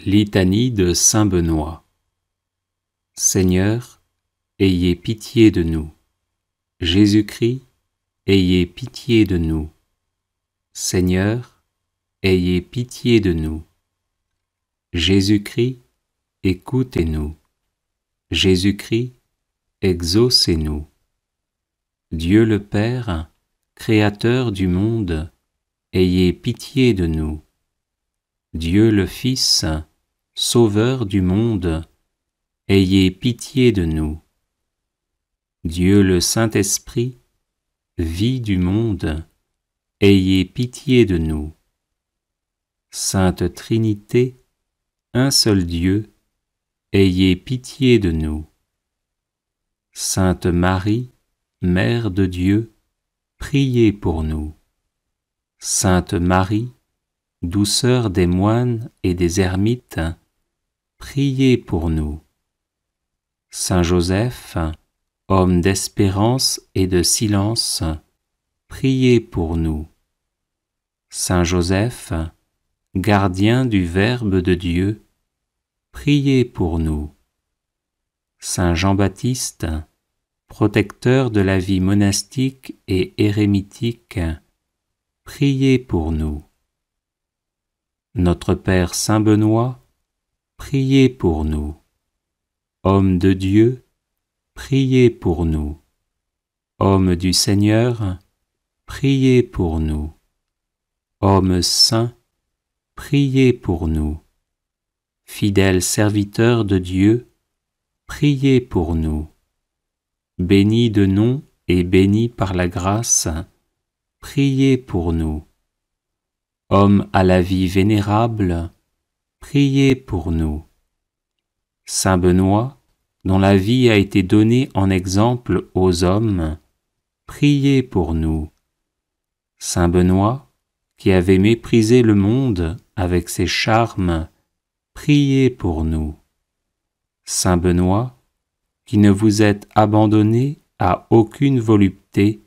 Litanie de saint Benoît. Seigneur, ayez pitié de nous. Jésus-Christ, ayez pitié de nous. Seigneur, ayez pitié de nous. Jésus-Christ, écoutez-nous. Jésus-Christ, exaucez-nous. Dieu le Père, Créateur du monde, ayez pitié de nous. Dieu le Fils, Sauveur du monde, ayez pitié de nous. Dieu le Saint-Esprit, vie du monde, ayez pitié de nous. Sainte Trinité, un seul Dieu, ayez pitié de nous. Sainte Marie, Mère de Dieu, priez pour nous. Sainte Marie, douceur des moines et des ermites, priez pour nous. Saint Joseph, homme d'espérance et de silence, priez pour nous. Saint Joseph, gardien du Verbe de Dieu, priez pour nous. Saint Jean-Baptiste, protecteur de la vie monastique et érémitique, priez pour nous. Notre Père Saint Benoît, priez pour nous. Homme de Dieu, priez pour nous. Homme du Seigneur, priez pour nous. Homme saint, priez pour nous. Fidèle serviteur de Dieu, priez pour nous. Béni de nom et béni par la grâce, priez pour nous. Homme à la vie vénérable, priez pour nous. Saint Benoît, dont la vie a été donnée en exemple aux hommes, priez pour nous. Saint Benoît, qui avait méprisé le monde avec ses charmes, priez pour nous. Saint Benoît, qui ne vous êtes abandonné à aucune volupté,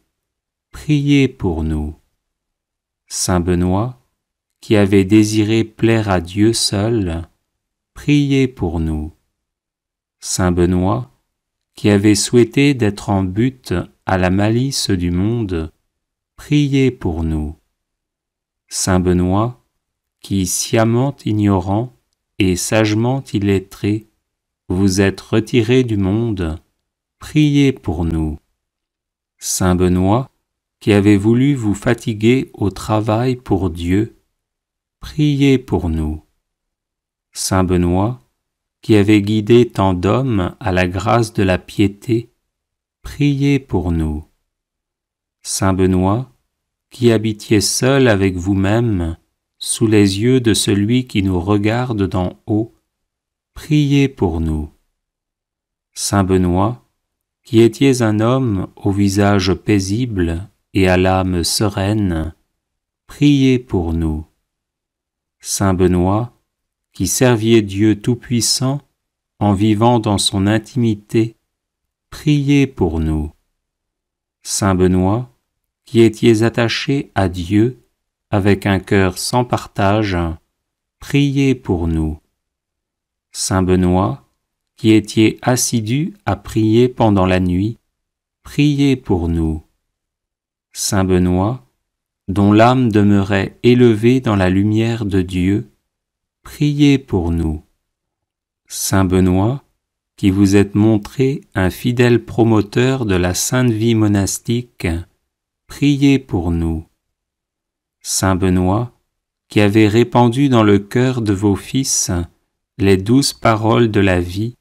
priez pour nous. Saint Benoît, qui avez désiré plaire à Dieu seul, priez pour nous. Saint Benoît, qui avez souhaité d'être en butte à la malice du monde, priez pour nous. Saint Benoît, qui, sciemment ignorant et sagement illettré, vous êtes retiré du monde, priez pour nous. Saint Benoît, qui avez voulu vous fatiguer au travail pour Dieu, priez pour nous. Saint Benoît, qui avez guidé tant d'hommes à la grâce de la piété, priez pour nous. Saint Benoît, qui habitiez seul avec vous-même, sous les yeux de celui qui nous regarde d'en haut, priez pour nous. Saint Benoît, qui étiez un homme au visage paisible et à l'âme sereine, priez pour nous. Saint Benoît, qui serviez Dieu Tout-Puissant en vivant dans son intimité, priez pour nous. Saint Benoît, qui étiez attaché à Dieu avec un cœur sans partage, priez pour nous. Saint Benoît, qui étiez assidu à prier pendant la nuit, priez pour nous. Saint Benoît, dont l'âme demeurait élevée dans la lumière de Dieu, priez pour nous. Saint Benoît, qui vous êtes montré un fidèle promoteur de la sainte vie monastique, priez pour nous. Saint Benoît, qui avez répandu dans le cœur de vos fils les douces paroles de la vie,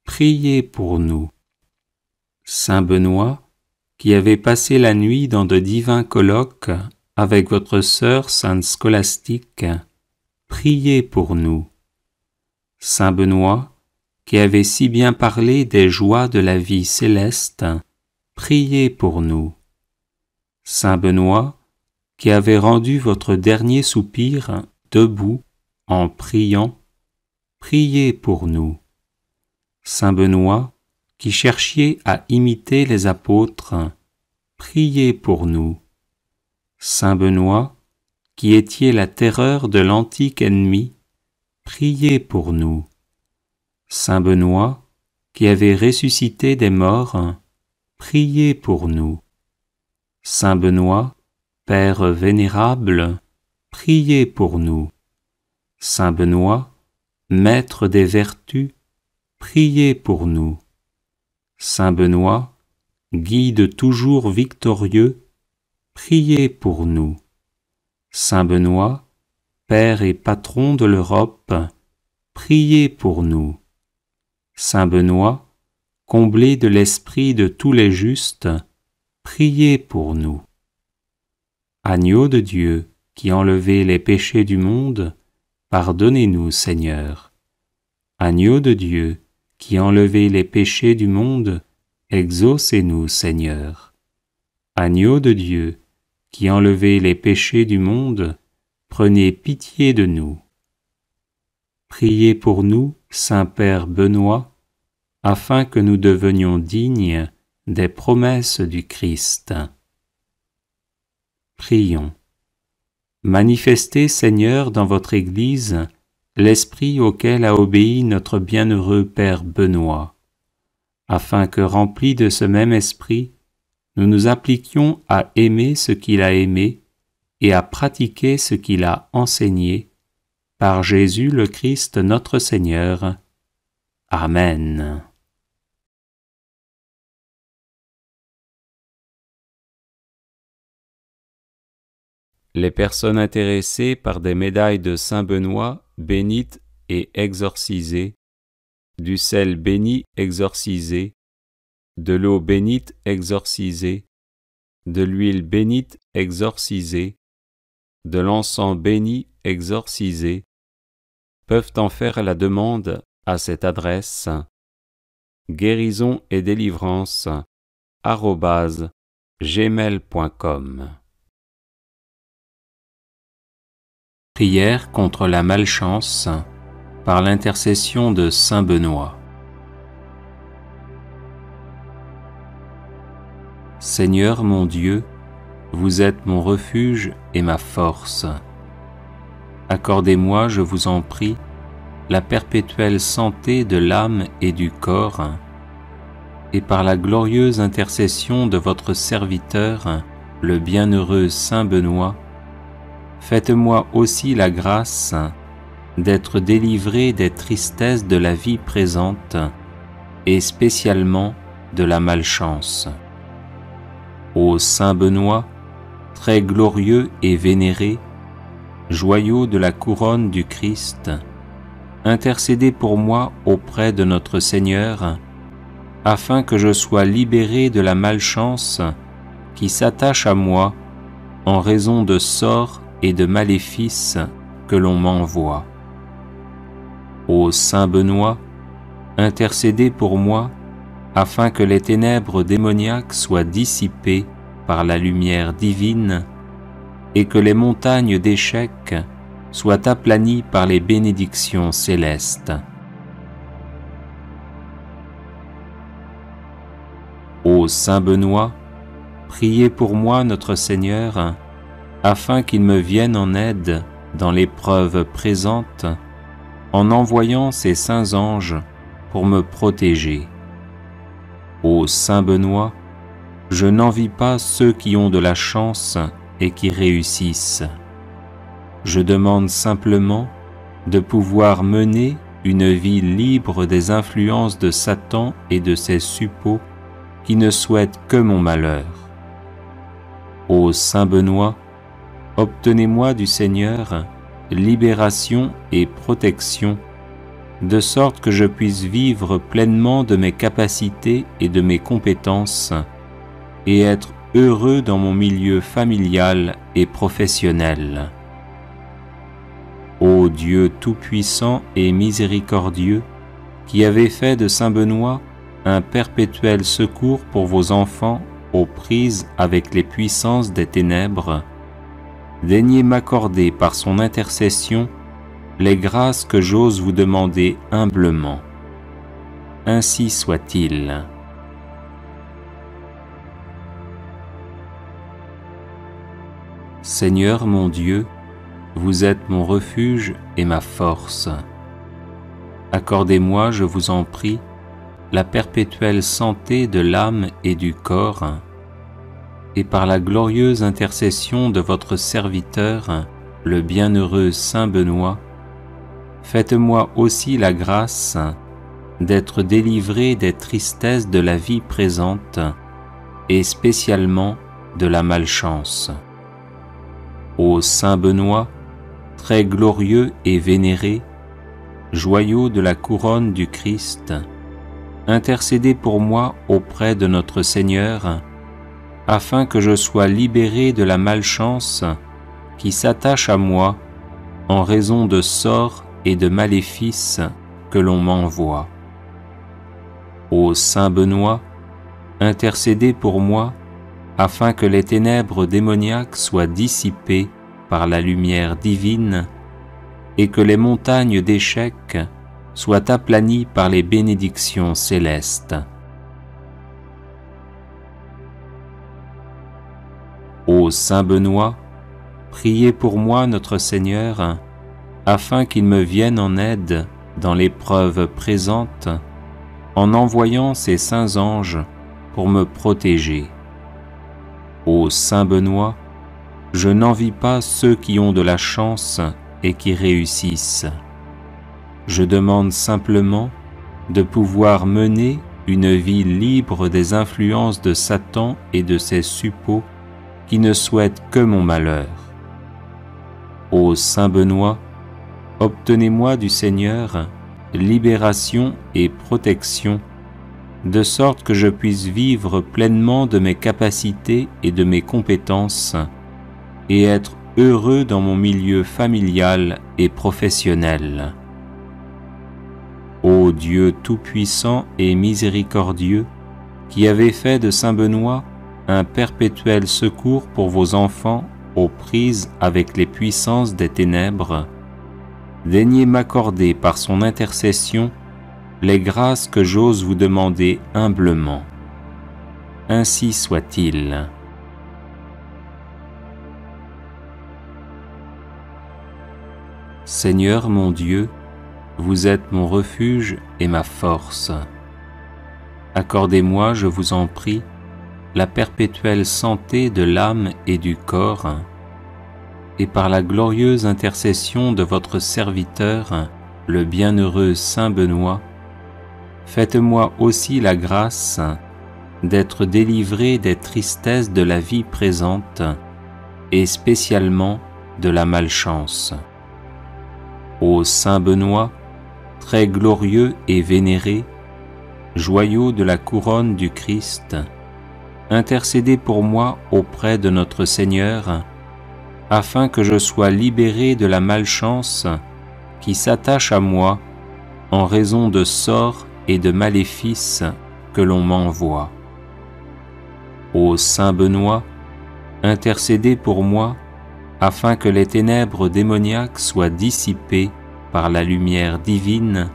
priez pour nous. Saint Benoît, qui avez passé la nuit dans de divins colloques avec votre sœur sainte Scolastique, priez pour nous. Saint Benoît, qui avez si bien parlé des joies de la vie céleste, priez pour nous. Saint Benoît, qui avez rendu votre dernier soupir debout en priant, priez pour nous. Saint Benoît, qui cherchiez à imiter les apôtres, priez pour nous. Saint Benoît, qui étiez la terreur de l'antique ennemi, priez pour nous. Saint Benoît, qui avez ressuscité des morts, priez pour nous. Saint Benoît, Père vénérable, priez pour nous. Saint Benoît, Maître des vertus, priez pour nous. Saint Benoît, Guide toujours victorieux, priez pour nous. Saint Benoît, Père et Patron de l'Europe, priez pour nous. Saint Benoît, comblé de l'esprit de tous les justes, priez pour nous. Agneau de Dieu, qui enlevez les péchés du monde, pardonnez-nous, Seigneur. Agneau de Dieu, qui enlevez les péchés du monde, exaucez-nous, Seigneur. Agneau de Dieu, qui enlevez les péchés du monde, prenez pitié de nous. Priez pour nous, Saint-Père Benoît, afin que nous devenions dignes des promesses du Christ. Prions. Manifestez, Seigneur, dans votre Église, l'esprit auquel a obéi notre bienheureux Père Benoît, afin que, remplis de ce même esprit, nous nous appliquions à aimer ce qu'il a aimé et à pratiquer ce qu'il a enseigné, par Jésus le Christ notre Seigneur. Amen. Les personnes intéressées par des médailles de Saint Benoît bénites et exorcisées, du sel béni exorcisé, de l'eau bénite exorcisée, de l'huile bénite exorcisée, de l'encens béni exorcisé, peuvent en faire la demande à cette adresse guérison et délivrance @gmail.com. Prière contre la malchance par l'intercession de Saint Benoît. Seigneur mon Dieu, vous êtes mon refuge et ma force. Accordez-moi, je vous en prie, la perpétuelle santé de l'âme et du corps, et par la glorieuse intercession de votre serviteur, le bienheureux Saint Benoît, faites-moi aussi la grâce d'être délivré des tristesses de la vie présente et spécialement de la malchance. Ô Saint Benoît, très glorieux et vénéré, joyau de la couronne du Christ, intercédez pour moi auprès de notre Seigneur, afin que je sois libéré de la malchance qui s'attache à moi en raison de sorts et de maléfices que l'on m'envoie. Ô Saint Benoît, intercédez pour moi, afin que les ténèbres démoniaques soient dissipées par la lumière divine et que les montagnes d'échecs soient aplanies par les bénédictions célestes. Ô Saint Benoît, priez pour moi notre Seigneur, afin qu'il me vienne en aide dans l'épreuve présente, en envoyant ses saints anges pour me protéger. Ô Saint Benoît, je n'envie pas ceux qui ont de la chance et qui réussissent. Je demande simplement de pouvoir mener une vie libre des influences de Satan et de ses suppôts qui ne souhaitent que mon malheur. Ô Saint Benoît, obtenez-moi du Seigneur libération et protection, de sorte que je puisse vivre pleinement de mes capacités et de mes compétences, et être heureux dans mon milieu familial et professionnel. Ô Dieu tout-puissant et miséricordieux, qui avez fait de Saint Benoît un perpétuel secours pour vos enfants aux prises avec les puissances des ténèbres, daignez m'accorder par son intercession les grâces que j'ose vous demander humblement. Ainsi soit-il. Seigneur mon Dieu, vous êtes mon refuge et ma force. Accordez-moi, je vous en prie, la perpétuelle santé de l'âme et du corps, et par la glorieuse intercession de votre serviteur, le bienheureux Saint Benoît, faites-moi aussi la grâce d'être délivré des tristesses de la vie présente et spécialement de la malchance. Ô Saint Benoît, très glorieux et vénéré, joyau de la couronne du Christ, intercédez pour moi auprès de notre Seigneur, afin que je sois libéré de la malchance qui s'attache à moi en raison de sorts et de maléfices que l'on m'envoie. Ô Saint Benoît, intercédez pour moi afin que les ténèbres démoniaques soient dissipées par la lumière divine et que les montagnes d'échecs soient aplanies par les bénédictions célestes. Ô Saint Benoît, priez pour moi notre Seigneur, afin qu'il me vienne en aide dans l'épreuve présente, en envoyant ses saints anges pour me protéger. Ô Saint Benoît, je n'envie pas ceux qui ont de la chance et qui réussissent. Je demande simplement de pouvoir mener une vie libre des influences de Satan et de ses suppôts qui ne souhaitent que mon malheur. Ô Saint Benoît, obtenez-moi du Seigneur libération et protection, de sorte que je puisse vivre pleinement de mes capacités et de mes compétences, et être heureux dans mon milieu familial et professionnel. Ô Dieu tout-puissant et miséricordieux, qui avez fait de Saint Benoît un perpétuel secours pour vos enfants aux prises avec les puissances des ténèbres, daignez m'accorder par son intercession les grâces que j'ose vous demander humblement. Ainsi soit-il. Seigneur mon Dieu, vous êtes mon refuge et ma force. Accordez-moi, je vous en prie, la perpétuelle santé de l'âme et du corps, et par la glorieuse intercession de votre serviteur, le bienheureux Saint Benoît, faites-moi aussi la grâce d'être délivré des tristesses de la vie présente et spécialement de la malchance. Ô Saint Benoît, très glorieux et vénéré, joyau de la couronne du Christ, intercédez pour moi auprès de notre Seigneur, afin que je sois libéré de la malchance qui s'attache à moi en raison de sorts et de maléfices que l'on m'envoie. Ô Saint Benoît, intercédez pour moi afin que les ténèbres démoniaques soient dissipées par la lumière divine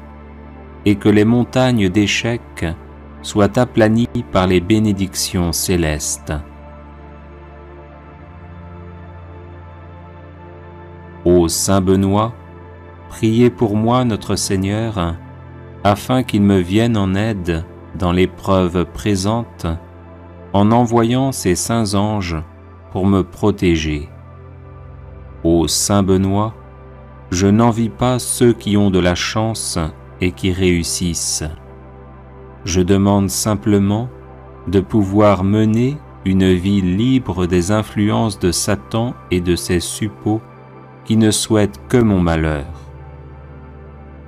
et que les montagnes d'échecs soient aplanies par les bénédictions célestes. Ô Saint Benoît, priez pour moi notre Seigneur, afin qu'il me vienne en aide dans l'épreuve présente, en envoyant ses saints anges pour me protéger. Ô Saint Benoît, je n'envie pas ceux qui ont de la chance et qui réussissent. Je demande simplement de pouvoir mener une vie libre des influences de Satan et de ses suppôts qui ne souhaitent que mon malheur.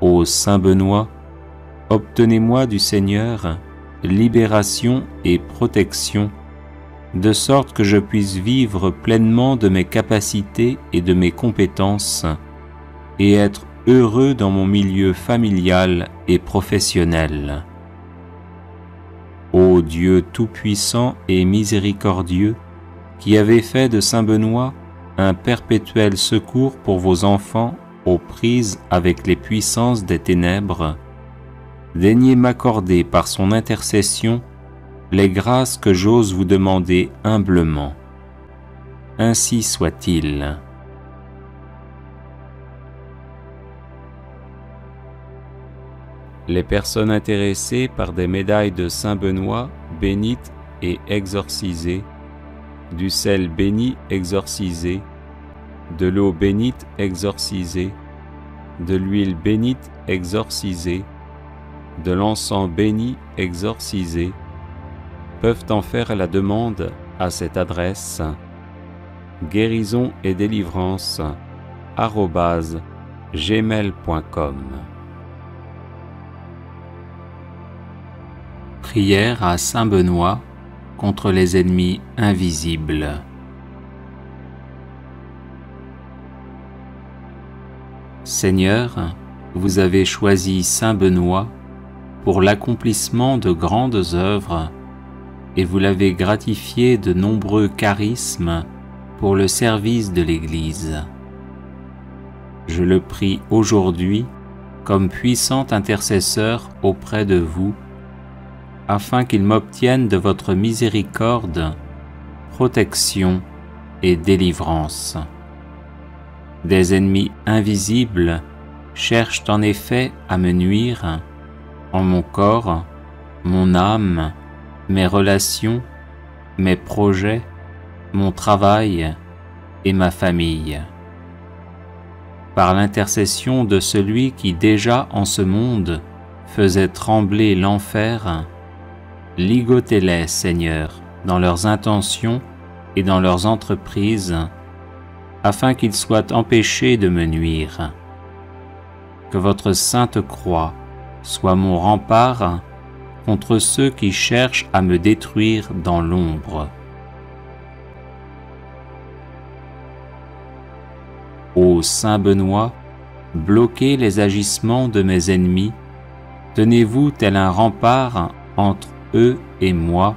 Ô Saint Benoît, obtenez-moi du Seigneur libération et protection, de sorte que je puisse vivre pleinement de mes capacités et de mes compétences, et être heureux dans mon milieu familial et professionnel. Ô Dieu tout-puissant et miséricordieux, qui avez fait de Saint Benoît un perpétuel secours pour vos enfants aux prises avec les puissances des ténèbres, daignez m'accorder par son intercession les grâces que j'ose vous demander humblement. Ainsi soit-il. Les personnes intéressées par des médailles de Saint Benoît bénites et exorcisées, du sel béni exorcisé, de l'eau bénite exorcisée, de l'huile bénite exorcisée, de l'encens béni exorcisé, peuvent en faire la demande à cette adresse guérison et délivrance @gmail.com. Prière à Saint Benoît contre les ennemis invisibles. Seigneur, vous avez choisi Saint Benoît pour l'accomplissement de grandes œuvres et vous l'avez gratifié de nombreux charismes pour le service de l'Église. Je le prie aujourd'hui comme puissant intercesseur auprès de vous, afin qu'il m'obtienne de votre miséricorde, protection et délivrance. Des ennemis invisibles cherchent en effet à me nuire en mon corps, mon âme, mes relations, mes projets, mon travail et ma famille. Par l'intercession de celui qui déjà en ce monde faisait trembler l'enfer, ligotez-les, Seigneur, dans leurs intentions et dans leurs entreprises, afin qu'ils soient empêchés de me nuire. Que votre sainte croix soit mon rempart contre ceux qui cherchent à me détruire dans l'ombre. Ô Saint Benoît, bloquez les agissements de mes ennemis, tenez-vous tel un rempart entre eux et moi,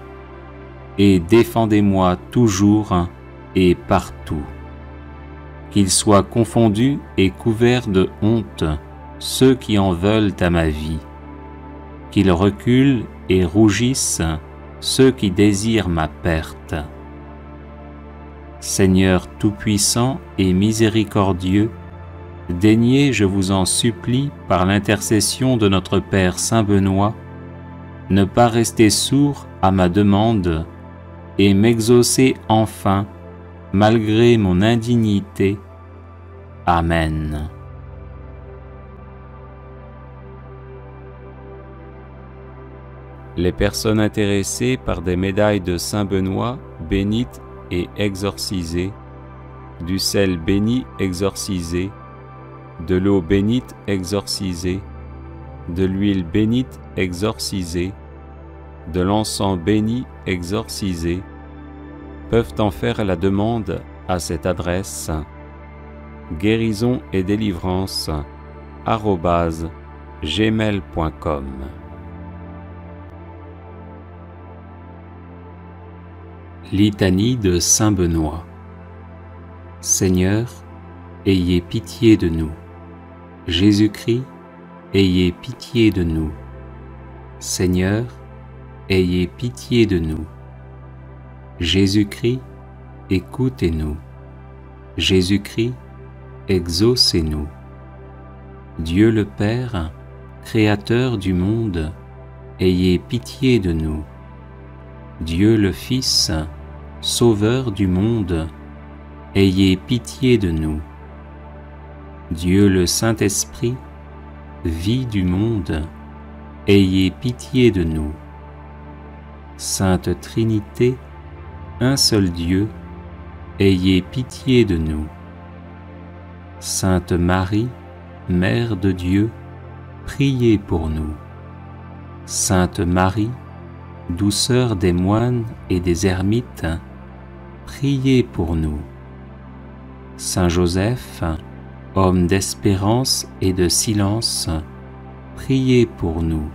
et défendez-moi toujours et partout. Qu'ils soient confondus et couverts de honte ceux qui en veulent à ma vie, qu'ils reculent et rougissent ceux qui désirent ma perte. Seigneur tout-puissant et miséricordieux, daignez, je vous en supplie, par l'intercession de notre Père Saint Benoît, ne pas rester sourd à ma demande et m'exaucer enfin, malgré mon indignité. Amen. Les personnes intéressées par des médailles de Saint Benoît bénites et exorcisées, du sel béni exorcisé, de l'eau bénite exorcisée, de l'huile bénite exorcisée, de l'encens béni exorcisé, peuvent en faire la demande à cette adresse guérison et délivrance @gmail.com. Litanie de Saint Benoît. Seigneur, ayez pitié de nous. Jésus-Christ, ayez pitié de nous. Seigneur, ayez pitié de nous. Jésus-Christ, écoutez-nous. Jésus-Christ, exaucez-nous. Dieu le Père, Créateur du monde, ayez pitié de nous. Dieu le Fils, Sauveur du monde, ayez pitié de nous. Dieu le Saint-Esprit, vie du monde, ayez pitié de nous. Sainte Trinité, un seul Dieu, ayez pitié de nous. Sainte Marie, Mère de Dieu, priez pour nous. Sainte Marie, douceur des moines et des ermites, priez pour nous. Saint Joseph, homme d'espérance et de silence, priez pour nous.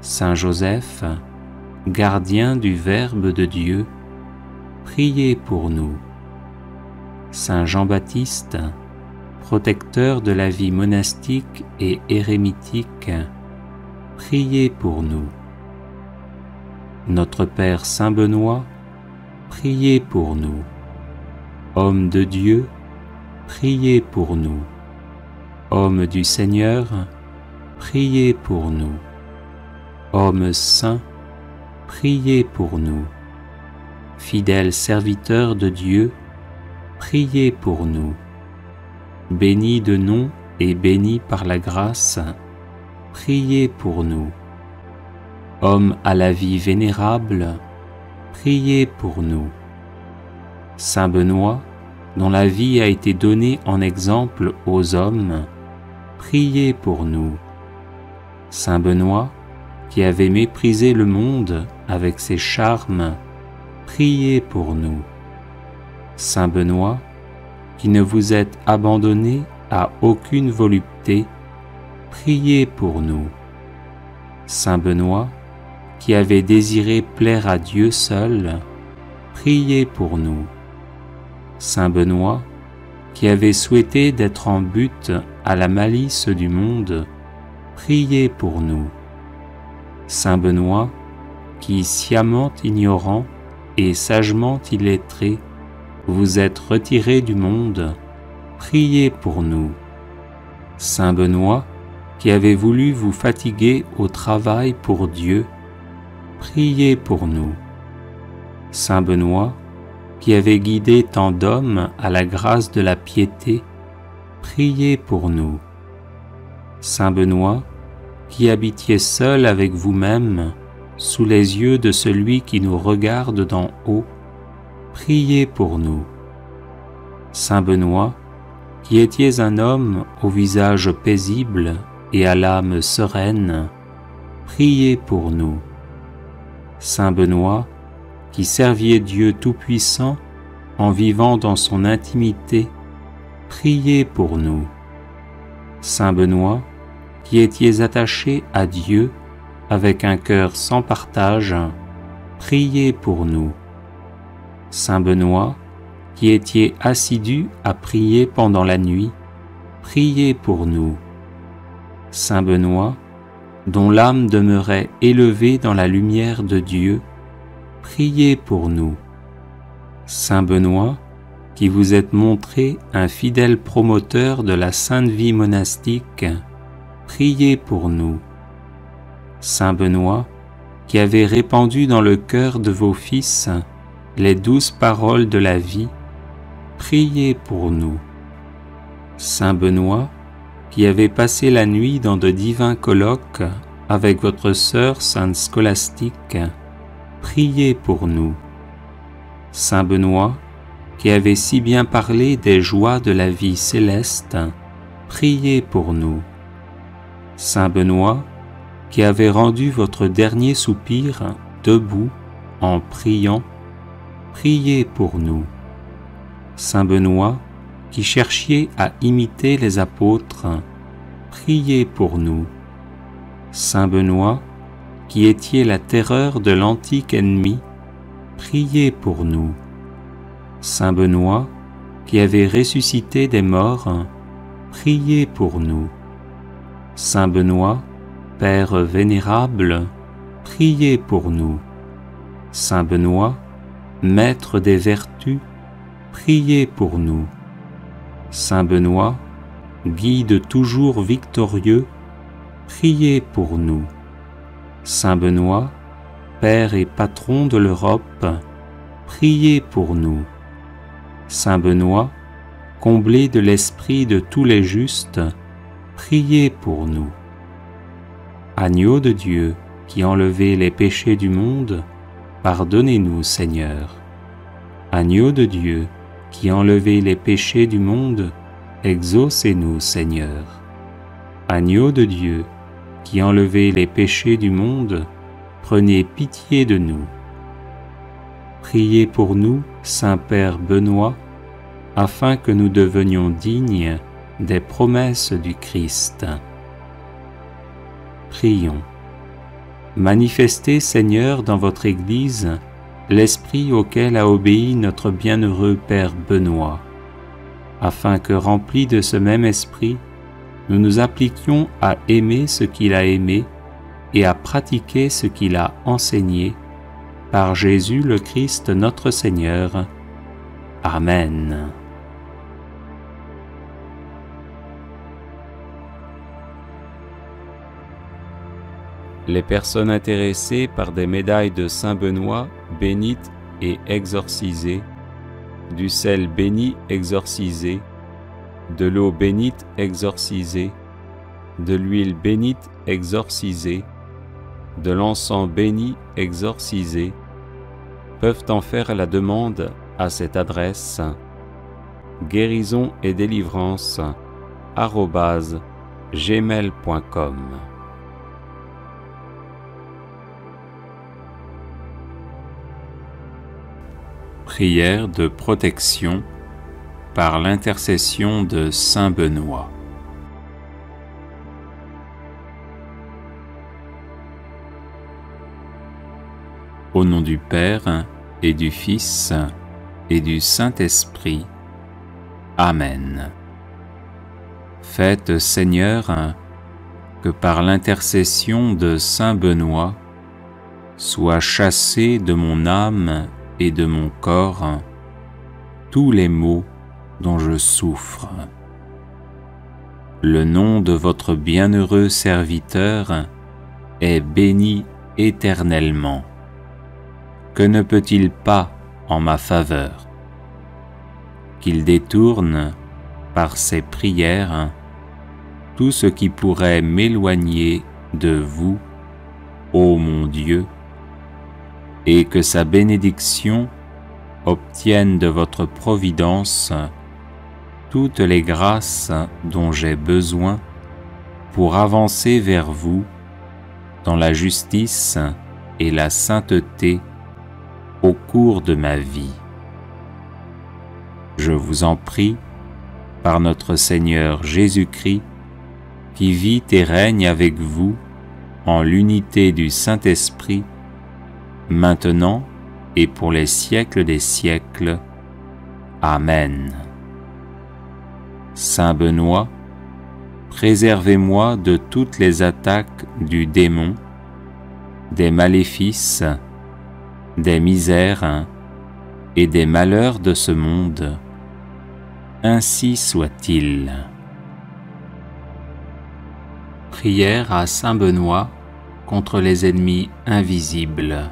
Saint Joseph, gardien du Verbe de Dieu, priez pour nous. Saint Jean-Baptiste, protecteur de la vie monastique et érémitique, priez pour nous. Notre Père Saint Benoît, priez pour nous. Homme de Dieu, priez pour nous. Homme du Seigneur, priez pour nous. Homme saint, priez pour nous. Fidèles serviteurs de Dieu, priez pour nous. Bénis de nom et bénis par la grâce, priez pour nous. Homme à la vie vénérable, priez pour nous. Saint Benoît, dont la vie a été donnée en exemple aux hommes, priez pour nous. Saint Benoît, qui avait méprisé le monde avec ses charmes, priez pour nous. Saint Benoît, qui ne vous êtes abandonné à aucune volupté, priez pour nous. Saint Benoît, qui avait désiré plaire à Dieu seul, priez pour nous. Saint Benoît, qui avait souhaité d'être en butte à la malice du monde, priez pour nous. Saint Benoît, qui, sciemment ignorant et sagement illettré, vous êtes retiré du monde, priez pour nous. Saint Benoît, qui avez voulu vous fatiguer au travail pour Dieu, priez pour nous. Saint Benoît, qui avez guidé tant d'hommes à la grâce de la piété, priez pour nous. Saint Benoît, qui habitiez seul avec vous-même, sous les yeux de celui qui nous regarde d'en haut, priez pour nous. Saint Benoît, qui étiez un homme au visage paisible et à l'âme sereine, priez pour nous. Saint Benoît, qui serviez Dieu Tout-Puissant en vivant dans son intimité, priez pour nous. Saint Benoît, qui étiez attaché à Dieu avec un cœur sans partage, priez pour nous. Saint Benoît, qui étiez assidu à prier pendant la nuit, priez pour nous. Saint Benoît, dont l'âme demeurait élevée dans la lumière de Dieu, priez pour nous. Saint Benoît, qui vous êtes montré un fidèle promoteur de la sainte vie monastique, priez pour nous. Saint Benoît, qui avez répandu dans le cœur de vos fils les douces paroles de la vie, priez pour nous. Saint Benoît, qui avez passé la nuit dans de divins colloques avec votre sœur sainte Scolastique, priez pour nous. Saint Benoît, qui avez si bien parlé des joies de la vie céleste, priez pour nous. Saint Benoît, qui avez rendu votre dernier soupir debout en priant, priez pour nous. Saint Benoît, qui cherchiez à imiter les apôtres, priez pour nous. Saint Benoît, qui étiez la terreur de l'antique ennemi, priez pour nous. Saint Benoît, qui avez ressuscité des morts, priez pour nous. Saint Benoît, Père vénérable, priez pour nous. Saint Benoît, Maître des vertus, priez pour nous. Saint Benoît, Guide toujours victorieux, priez pour nous. Saint Benoît, Père et Patron de l'Europe, priez pour nous. Saint Benoît, comblé de l'esprit de tous les justes, priez pour nous. Agneau de Dieu, qui enlevez les péchés du monde, pardonnez-nous, Seigneur. Agneau de Dieu, qui enlevez les péchés du monde, exaucez-nous, Seigneur. Agneau de Dieu, qui enlevez les péchés du monde, prenez pitié de nous. Priez pour nous, Saint-Père Benoît, afin que nous devenions dignes des promesses du Christ. Prions. Manifestez, Seigneur, dans votre Église, l'esprit auquel a obéi notre bienheureux Père Benoît, afin que, remplis de ce même esprit, nous nous appliquions à aimer ce qu'il a aimé et à pratiquer ce qu'il a enseigné, par Jésus le Christ notre Seigneur. Amen. les personnes intéressées par des médailles de Saint Benoît bénites et exorcisées, du sel béni exorcisé, de l'eau bénite exorcisée, de l'huile bénite exorcisée, de l'encens béni exorcisé, peuvent en faire la demande à cette adresse guérison et délivrance @gmail.com. Prière de protection par l'intercession de Saint Benoît. Au nom du Père et du Fils et du Saint-Esprit. Amen. Faites, Seigneur, que par l'intercession de Saint Benoît soient chassés de mon âme et de mon corps tous les maux dont je souffre. Le nom de votre bienheureux serviteur est béni éternellement. Que ne peut-il pas en ma faveur? Qu'il détourne, par ses prières, tout ce qui pourrait m'éloigner de vous, ô mon Dieu, et que sa bénédiction obtienne de votre providence toutes les grâces dont j'ai besoin pour avancer vers vous dans la justice et la sainteté au cours de ma vie. Je vous en prie, par notre Seigneur Jésus-Christ, qui vit et règne avec vous en l'unité du Saint-Esprit, maintenant et pour les siècles des siècles. Amen. Saint Benoît, préservez-moi de toutes les attaques du démon, des maléfices, des misères et des malheurs de ce monde. Ainsi soit-il. Prière à Saint Benoît contre les ennemis invisibles.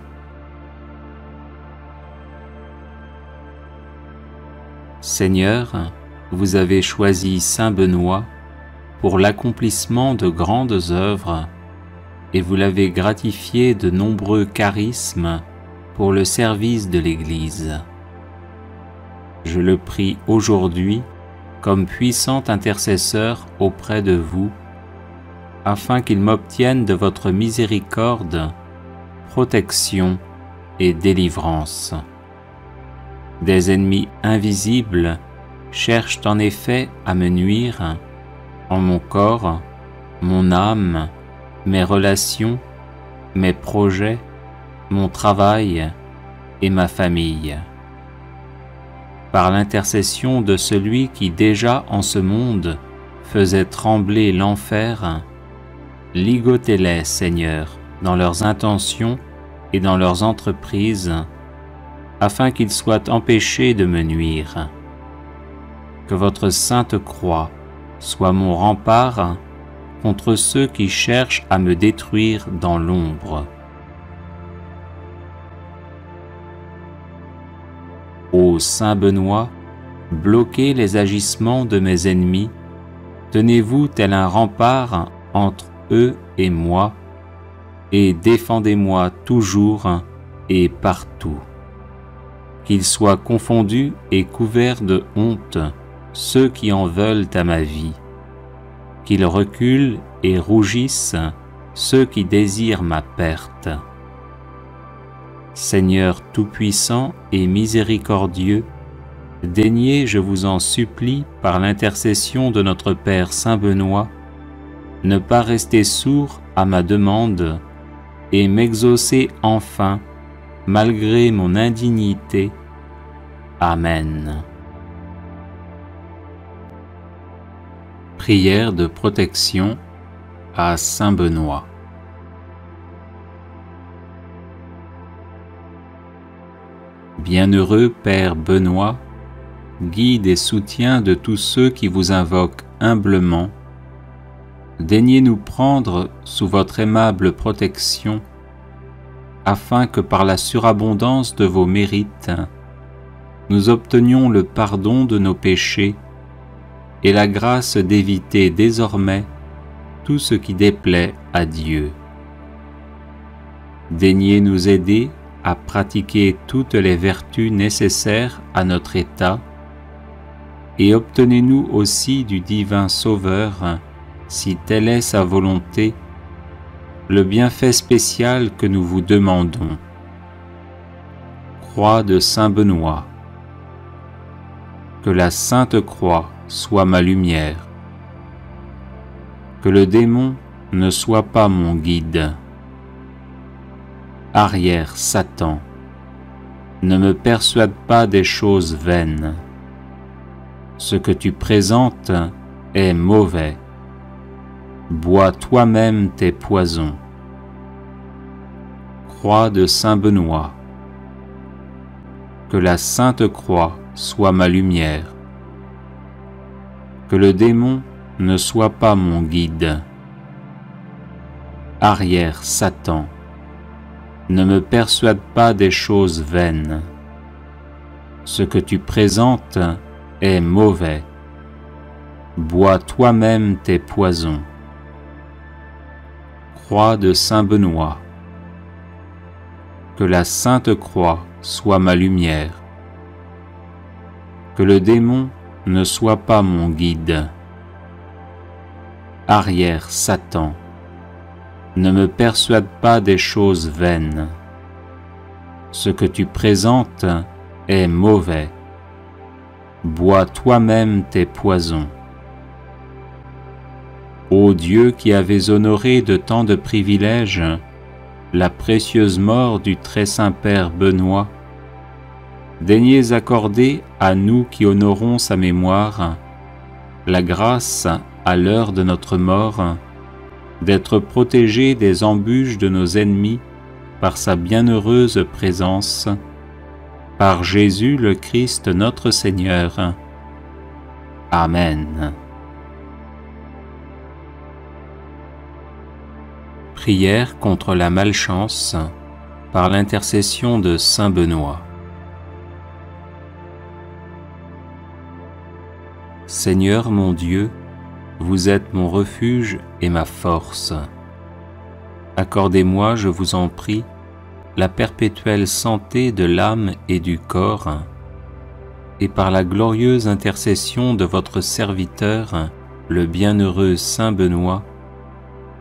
Seigneur, vous avez choisi Saint Benoît pour l'accomplissement de grandes œuvres et vous l'avez gratifié de nombreux charismes pour le service de l'Église. Je le prie aujourd'hui comme puissant intercesseur auprès de vous, afin qu'il m'obtienne de votre miséricorde, protection et délivrance. Des ennemis invisibles cherchent en effet à me nuire en mon corps, mon âme, mes relations, mes projets, mon travail et ma famille. Par l'intercession de celui qui déjà en ce monde faisait trembler l'enfer, ligotez-les, Seigneur, dans leurs intentions et dans leurs entreprises, afin qu'ils soient empêchés de me nuire. Que votre sainte croix soit mon rempart contre ceux qui cherchent à me détruire dans l'ombre. Ô Saint Benoît, bloquez les agissements de mes ennemis, tenez-vous tel un rempart entre eux et moi, et défendez-moi toujours et partout. Qu'ils soient confondus et couverts de honte ceux qui en veulent à ma vie, qu'ils reculent et rougissent ceux qui désirent ma perte. Seigneur tout-puissant et miséricordieux, daignez, je vous en supplie, par l'intercession de notre Père Saint Benoît, ne pas rester sourd à ma demande et m'exaucer enfin, malgré mon indignité. Amen. Prière de protection à Saint Benoît. Bienheureux Père Benoît, guide et soutien de tous ceux qui vous invoquent humblement, daignez nous prendre sous votre aimable protection, afin que par la surabondance de vos mérites, nous obtenions le pardon de nos péchés et la grâce d'éviter désormais tout ce qui déplaît à Dieu. Daignez nous aider à pratiquer toutes les vertus nécessaires à notre état et obtenez-nous aussi du divin Sauveur, si telle est sa volonté, le bienfait spécial que nous vous demandons. Croix de Saint Benoît. Que la Sainte Croix soit ma lumière. Que le démon ne soit pas mon guide. Arrière Satan, ne me persuade pas des choses vaines. Ce que tu présentes est mauvais. Bois toi-même tes poisons. Croix de Saint Benoît. Que la Sainte Croix soit ma lumière. Que le démon ne soit pas mon guide. Arrière Satan, ne me persuade pas des choses vaines. Ce que tu présentes est mauvais. Bois toi-même tes poisons. Croix de Saint Benoît. Que la Sainte Croix soit ma lumière. Que le démon ne soit pas mon guide. Arrière Satan, ne me persuade pas des choses vaines. Ce que tu présentes est mauvais. Bois toi-même tes poisons. Ô Dieu qui avais honoré de tant de privilèges la précieuse mort du très saint Père Benoît, daignez accorder à nous qui honorons sa mémoire la grâce, à l'heure de notre mort, d'être protégés des embûches de nos ennemis par sa bienheureuse présence, par Jésus le Christ notre Seigneur. Amen. Prière contre la malchance par l'intercession de Saint Benoît. Seigneur mon Dieu, vous êtes mon refuge et ma force. Accordez-moi, je vous en prie, la perpétuelle santé de l'âme et du corps, et par la glorieuse intercession de votre serviteur, le bienheureux Saint Benoît,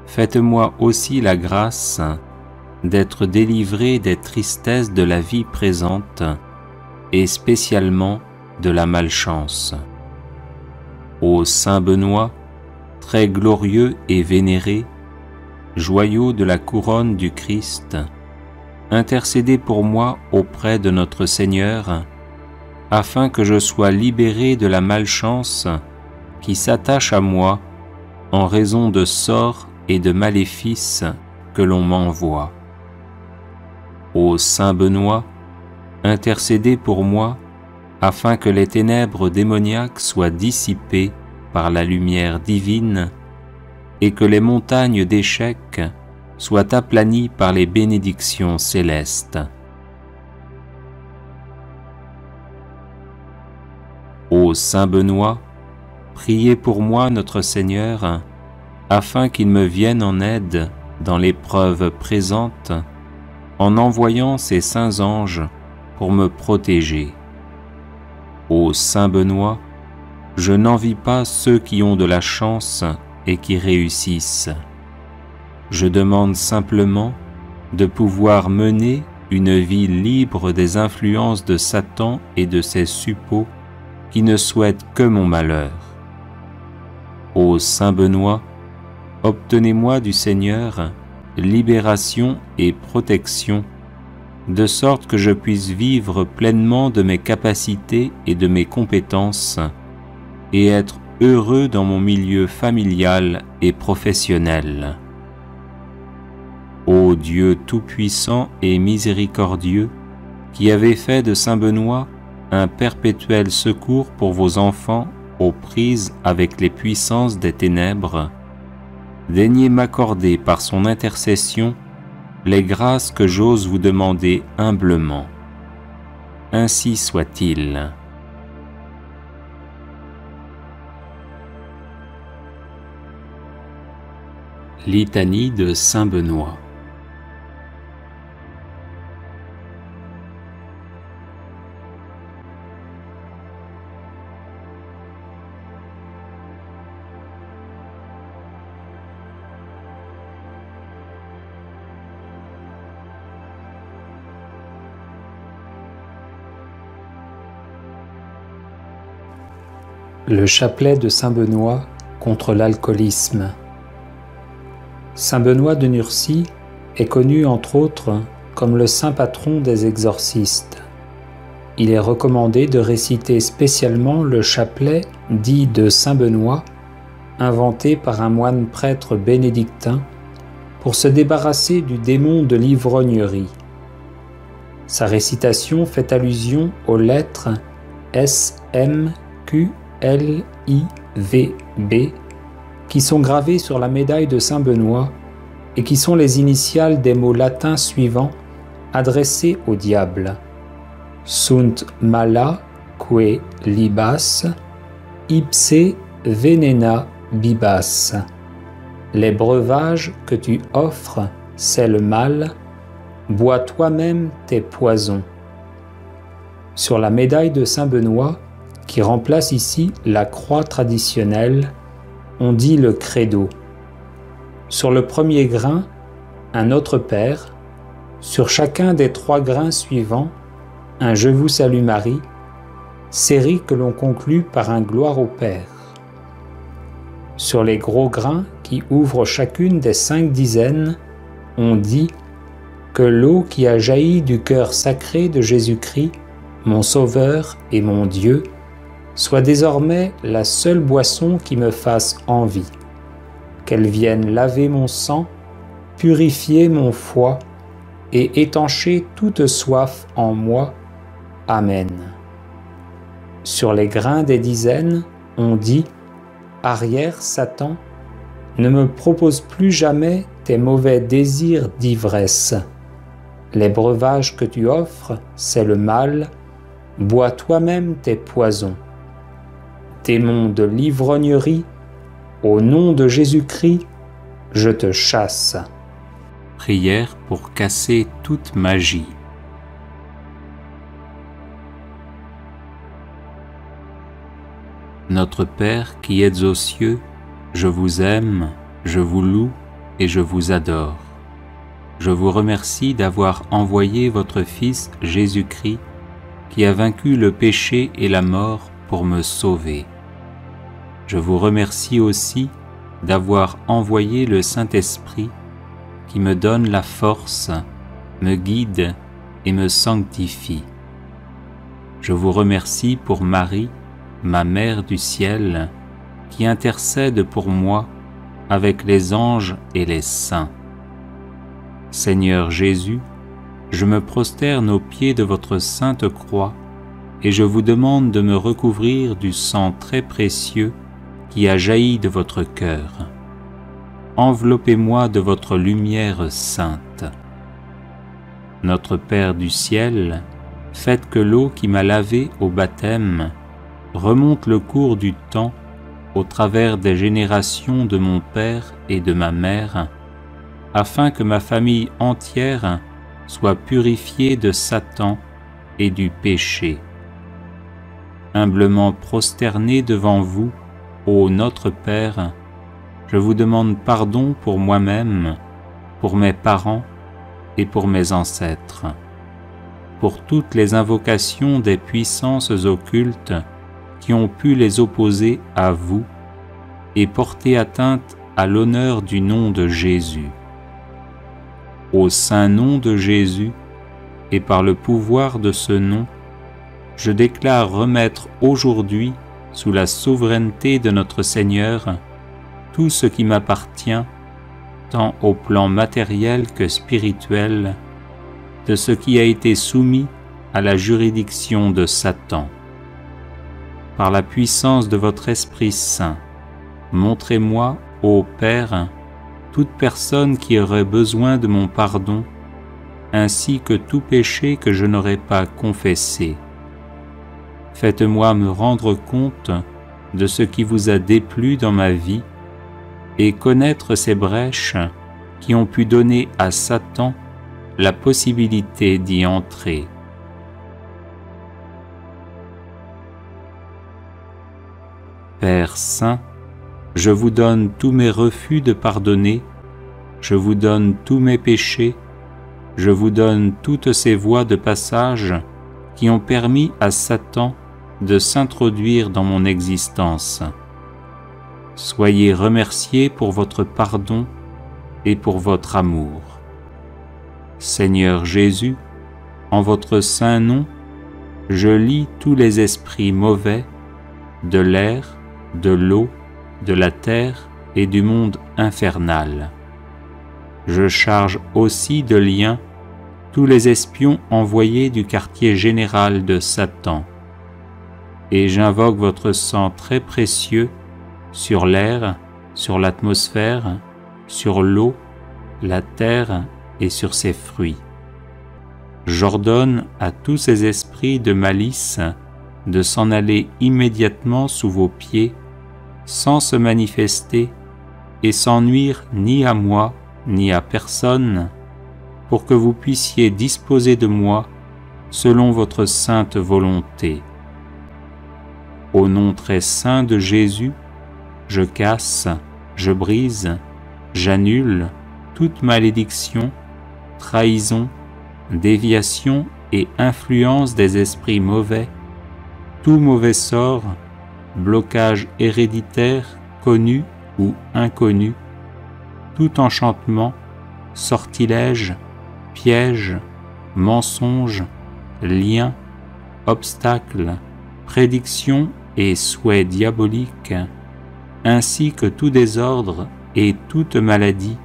faites-moi aussi la grâce d'être délivré des tristesses de la vie présente, et spécialement de la malchance. Ô Saint Benoît, très glorieux et vénéré, joyau de la couronne du Christ, intercédez pour moi auprès de notre Seigneur, afin que je sois libéré de la malchance qui s'attache à moi en raison de sorts et de maléfices que l'on m'envoie. Ô Saint Benoît, intercédez pour moi, afin que les ténèbres démoniaques soient dissipées par la lumière divine et que les montagnes d'échecs soient aplanies par les bénédictions célestes. Ô Saint Benoît, priez pour moi notre Seigneur, afin qu'il me vienne en aide dans l'épreuve présente, en envoyant ses saints anges pour me protéger. Ô Saint Benoît, je n'envie pas ceux qui ont de la chance et qui réussissent. Je demande simplement de pouvoir mener une vie libre des influences de Satan et de ses suppôts qui ne souhaitent que mon malheur. Ô Saint Benoît, obtenez-moi du Seigneur libération et protection, de sorte que je puisse vivre pleinement de mes capacités et de mes compétences, et être heureux dans mon milieu familial et professionnel. Ô Dieu tout-puissant et miséricordieux, qui avez fait de Saint Benoît un perpétuel secours pour vos enfants aux prises avec les puissances des ténèbres, daignez m'accorder par son intercession les grâces que j'ose vous demander humblement. Ainsi soit-il. Litanie de saint Benoît. Le chapelet de saint Benoît contre l'alcoolisme. Saint Benoît de Nursie est connu entre autres comme le saint patron des exorcistes. Il est recommandé de réciter spécialement le chapelet dit de saint Benoît, inventé par un moine prêtre bénédictin pour se débarrasser du démon de l'ivrognerie. Sa récitation fait allusion aux lettres S, M, Q, L, I, V, B qui sont gravées sur la médaille de saint Benoît et qui sont les initiales des mots latins suivants adressés au diable. Sunt mala que libas, ipse venena bibas. Les breuvages que tu offres, c'est le mal, bois toi-même tes poisons. Sur la médaille de saint Benoît, qui remplace ici la croix traditionnelle, on dit le credo. Sur le premier grain, un Notre Père. Sur chacun des 3 grains suivants, un Je vous salue Marie, série que l'on conclut par un Gloire au Père. Sur les gros grains qui ouvrent chacune des 5 dizaines, on dit que l'eau qui a jailli du cœur sacré de Jésus-Christ, mon Sauveur et mon Dieu, soit désormais la seule boisson qui me fasse envie, qu'elle vienne laver mon sang, purifier mon foie et étancher toute soif en moi. Amen. Sur les grains des dizaines, on dit « Arrière, Satan, ne me propose plus jamais tes mauvais désirs d'ivresse. Les breuvages que tu offres, c'est le mal, bois toi-même tes poisons. Démon de l'ivrognerie, au nom de Jésus-Christ, je te chasse. » Prière pour casser toute magie. Notre Père qui êtes aux cieux, je vous aime, je vous loue et je vous adore. Je vous remercie d'avoir envoyé votre Fils Jésus-Christ, qui a vaincu le péché et la mort pour me sauver. Je vous remercie aussi d'avoir envoyé le Saint-Esprit qui me donne la force, me guide et me sanctifie. Je vous remercie pour Marie, ma Mère du ciel, qui intercède pour moi avec les anges et les saints. Seigneur Jésus, je me prosterne aux pieds de votre sainte croix et je vous demande de me recouvrir du sang très précieux qui a jailli de votre cœur. Enveloppez-moi de votre lumière sainte. Notre Père du ciel, faites que l'eau qui m'a lavé au baptême remonte le cours du temps au travers des générations de mon Père et de ma Mère, afin que ma famille entière soit purifiée de Satan et du péché. Humblement prosterné devant vous, ô notre Père, je vous demande pardon pour moi-même, pour mes parents et pour mes ancêtres, pour toutes les invocations des puissances occultes qui ont pu les opposer à vous et porter atteinte à l'honneur du nom de Jésus. Au saint nom de Jésus, et par le pouvoir de ce nom, je déclare remettre aujourd'hui, sous la souveraineté de notre Seigneur, tout ce qui m'appartient, tant au plan matériel que spirituel, de ce qui a été soumis à la juridiction de Satan. Par la puissance de votre Esprit Saint, montrez-moi, ô Père, toute personne qui aurait besoin de mon pardon, ainsi que tout péché que je n'aurais pas confessé. Faites-moi me rendre compte de ce qui vous a déplu dans ma vie et connaître ces brèches qui ont pu donner à Satan la possibilité d'y entrer. Père Saint, je vous donne tous mes refus de pardonner, je vous donne tous mes péchés, je vous donne toutes ces voies de passage qui ont permis à Satan de s'introduire dans mon existence. Soyez remerciés pour votre pardon et pour votre amour. Seigneur Jésus, en votre saint nom, je lie tous les esprits mauvais de l'air, de l'eau, de la terre et du monde infernal. Je charge aussi de liens tous les espions envoyés du quartier général de Satan, et j'invoque votre sang très précieux sur l'air, sur l'atmosphère, sur l'eau, la terre et sur ses fruits. J'ordonne à tous ces esprits de malice de s'en aller immédiatement sous vos pieds, sans se manifester et sans nuire ni à moi ni à personne, pour que vous puissiez disposer de moi selon votre sainte volonté. Au nom très saint de Jésus, je casse, je brise, j'annule toute malédiction, trahison, déviation et influence des esprits mauvais, tout mauvais sort, blocage héréditaire, connu ou inconnu, tout enchantement, sortilège, piège, mensonge, lien, obstacle, prédiction et souhait diabolique, ainsi que tout désordre et toute maladie,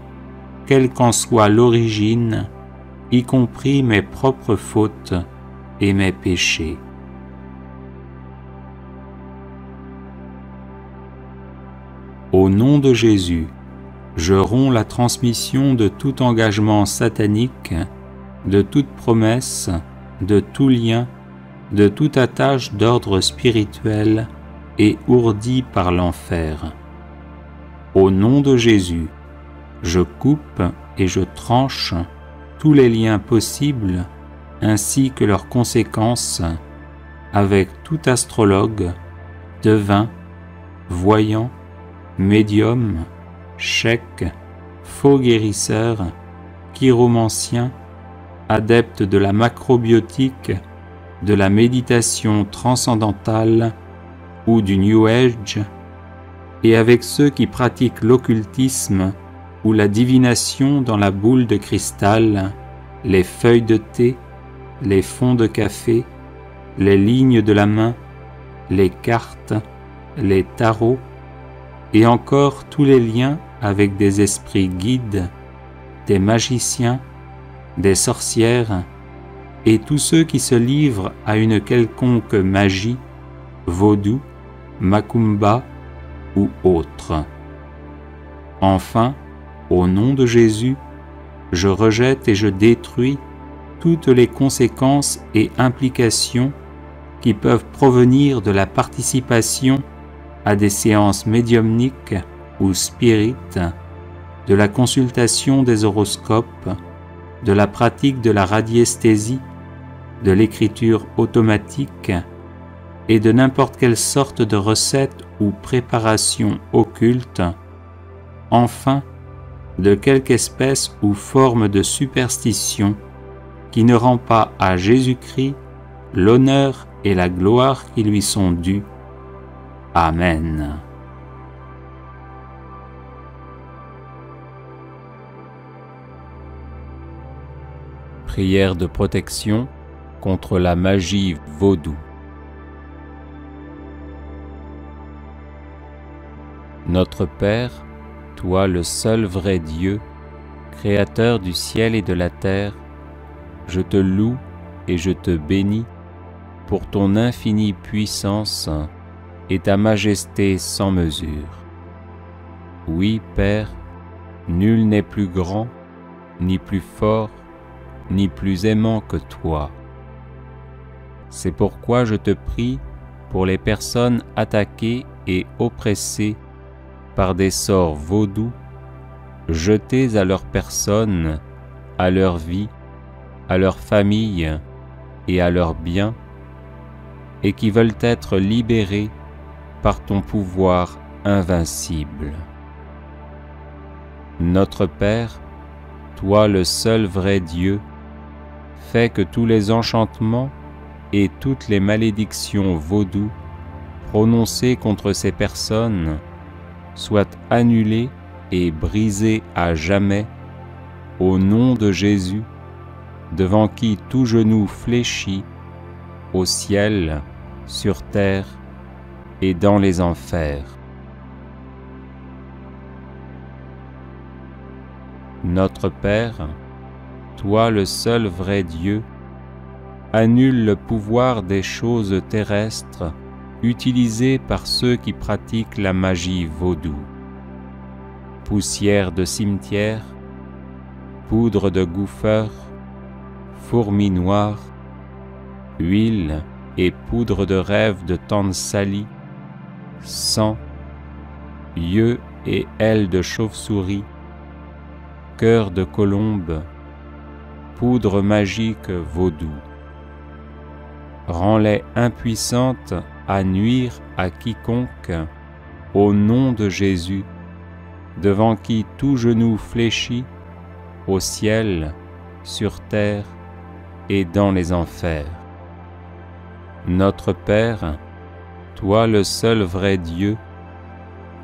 quelle qu'en soit l'origine, y compris mes propres fautes et mes péchés. Au nom de Jésus, je romps la transmission de tout engagement satanique, de toute promesse, de tout lien, de toute attache d'ordre spirituel et ourdi par l'enfer. Au nom de Jésus, je coupe et je tranche tous les liens possibles ainsi que leurs conséquences avec tout astrologue, devin, voyant, médium, cheik, faux guérisseur, chiromancien, adepte de la macrobiotique, de la méditation transcendantale ou du New Age, et avec ceux qui pratiquent l'occultisme ou la divination dans la boule de cristal, les feuilles de thé, les fonds de café, les lignes de la main, les cartes, les tarots, et encore tous les liens avec des esprits guides, des magiciens, des sorcières, et tous ceux qui se livrent à une quelconque magie, vaudou, macumba ou autre. Enfin, au nom de Jésus, je rejette et je détruis toutes les conséquences et implications qui peuvent provenir de la participation à des séances médiumniques ou spirites, de la consultation des horoscopes, de la pratique de la radiesthésie, de l'écriture automatique et de n'importe quelle sorte de recette ou préparation occulte, enfin de quelque espèce ou forme de superstition qui ne rend pas à Jésus-Christ l'honneur et la gloire qui lui sont dus. Amen. Prière de protection contre la magie vaudou. Notre Père, toi le seul vrai Dieu, Créateur du ciel et de la terre, je te loue et je te bénis pour ton infinie puissance et ta majesté sans mesure. Oui, Père, Nul n'est plus grand, ni plus fort, ni plus aimant que toi. C'est pourquoi je te prie pour les personnes attaquées et oppressées par des sorts vaudous, jetés à leur personne, à leur vie, à leur famille et à leurs biens, et qui veulent être libérés par ton pouvoir invincible. Notre Père, toi le seul vrai Dieu, fais que tous les enchantements et toutes les malédictions vaudous prononcées contre ces personnes soient annulés et brisés à jamais au nom de Jésus, devant qui tout genou fléchit au ciel, sur terre et dans les enfers. Notre Père, toi le seul vrai Dieu, annule le pouvoir des choses terrestres utilisées par ceux qui pratiquent la magie vaudou. Poussière de cimetière, poudre de gouffeur, fourmis noires, huile et poudre de rêve de tante Sally, sang, yeux et ailes de chauve-souris, cœur de colombe, poudre magique vaudou. Rends-les impuissantes à nuire à quiconque, au nom de Jésus, devant qui tout genou fléchit, au ciel, sur terre et dans les enfers. Notre Père, toi le seul vrai Dieu,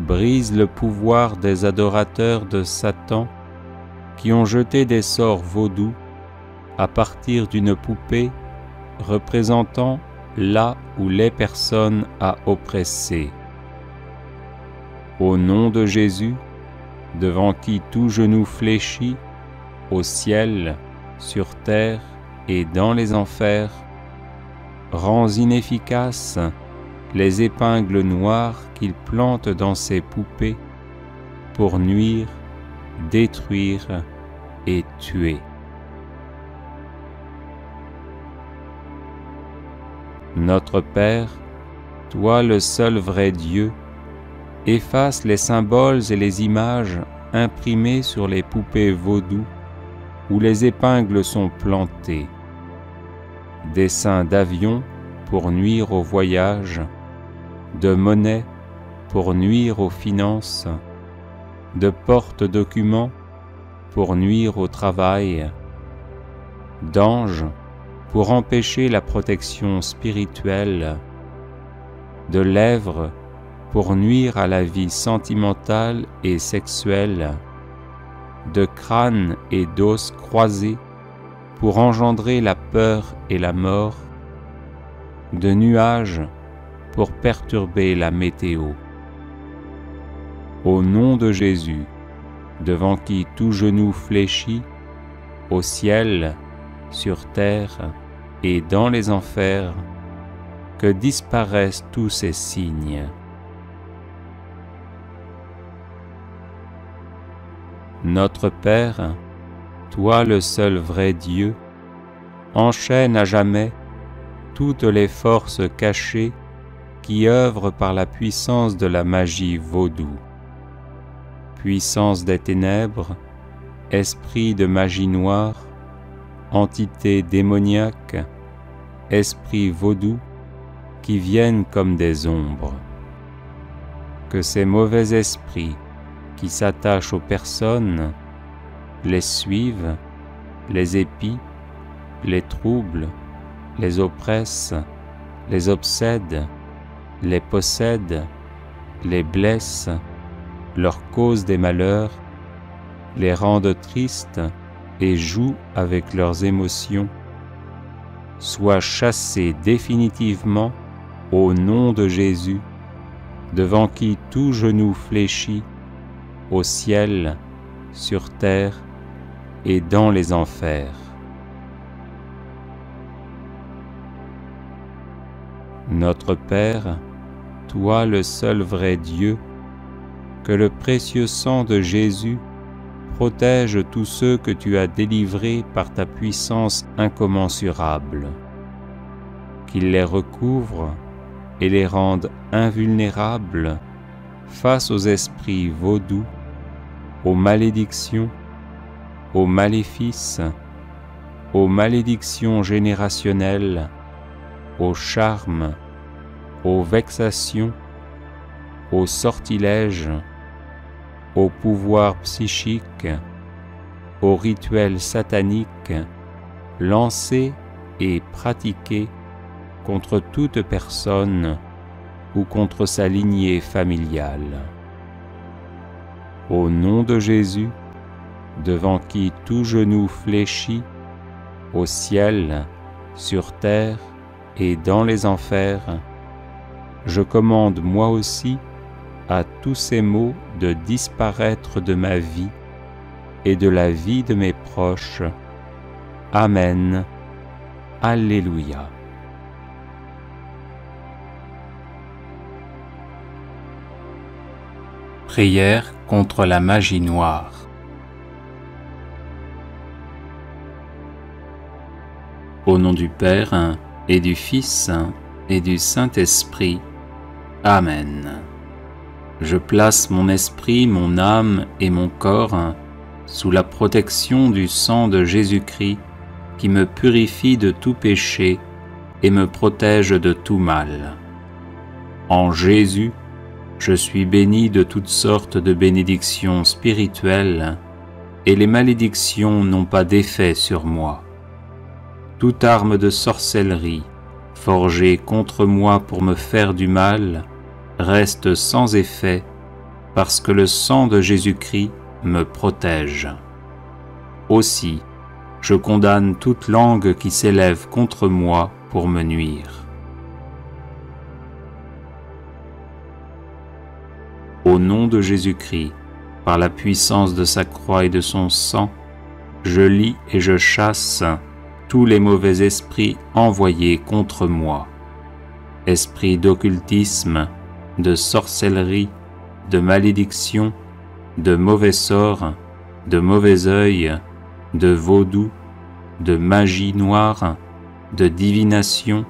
brise le pouvoir des adorateurs de Satan qui ont jeté des sorts vaudous à partir d'une poupée représentant là où les personnes à oppresser. Au nom de Jésus, devant qui tout genou fléchit, au ciel, sur terre et dans les enfers, rends inefficaces les épingles noires qu'ils plantent dans ces poupées pour nuire, détruire et tuer. Notre Père, toi le seul vrai Dieu, efface les symboles et les images imprimées sur les poupées vaudou où les épingles sont plantées. Dessins d'avions pour nuire au voyage, de monnaie pour nuire aux finances, de porte-documents pour nuire au travail, d'anges pour empêcher la protection spirituelle, de lèvres pour nuire à la vie sentimentale et sexuelle, de crânes et d'os croisés pour engendrer la peur et la mort, de nuages pour perturber la météo. Au nom de Jésus, devant qui tout genou fléchit, au ciel, sur terre et dans les enfers, que disparaissent tous ces signes. Notre Père, toi le seul vrai Dieu, enchaîne à jamais toutes les forces cachées qui œuvrent par la puissance de la magie vaudou. Puissance des ténèbres, esprit de magie noire, entité démoniaque, esprit vaudou, qui viennent comme des ombres. Que ces mauvais esprits qui s'attachent aux personnes les suivent, les épient, les troublent, les oppressent, les obsèdent, les possèdent, les blessent, leur causent des malheurs, les rendent tristes et jouent avec leurs émotions, soient chassés définitivement au nom de Jésus, devant qui tout genou fléchit, au ciel, sur terre et dans les enfers. Notre Père, toi le seul vrai Dieu, que le précieux sang de Jésus protège tous ceux que tu as délivrés par ta puissance incommensurable, qu'il les recouvre et les rende invulnérables face aux esprits vaudous, aux malédictions, aux maléfices, aux malédictions générationnelles, aux charmes, aux vexations, aux sortilèges, aux pouvoirs psychiques, aux rituels sataniques lancés et pratiqués contre toute personne ou contre sa lignée familiale. Au nom de Jésus, devant qui tout genou fléchit, au ciel, sur terre et dans les enfers, je commande moi aussi à tous ces maux de disparaître de ma vie et de la vie de mes proches. Amen. Alléluia. Prière contre la magie noire. Au nom du Père et du Fils et du Saint-Esprit. Amen. Je place mon esprit, mon âme et mon corps sous la protection du sang de Jésus-Christ qui me purifie de tout péché et me protège de tout mal. En Jésus, je suis béni de toutes sortes de bénédictions spirituelles et les malédictions n'ont pas d'effet sur moi. Toute arme de sorcellerie forgée contre moi pour me faire du mal reste sans effet parce que le sang de Jésus-Christ me protège. Aussi, je condamne toute langue qui s'élève contre moi pour me nuire. Au nom de Jésus-Christ, par la puissance de sa croix et de son sang, je lis et je chasse tous les mauvais esprits envoyés contre moi. Esprits d'occultisme, de sorcellerie, de malédiction, de mauvais sorts, de mauvais œil, de vaudou, de magie noire, de divination,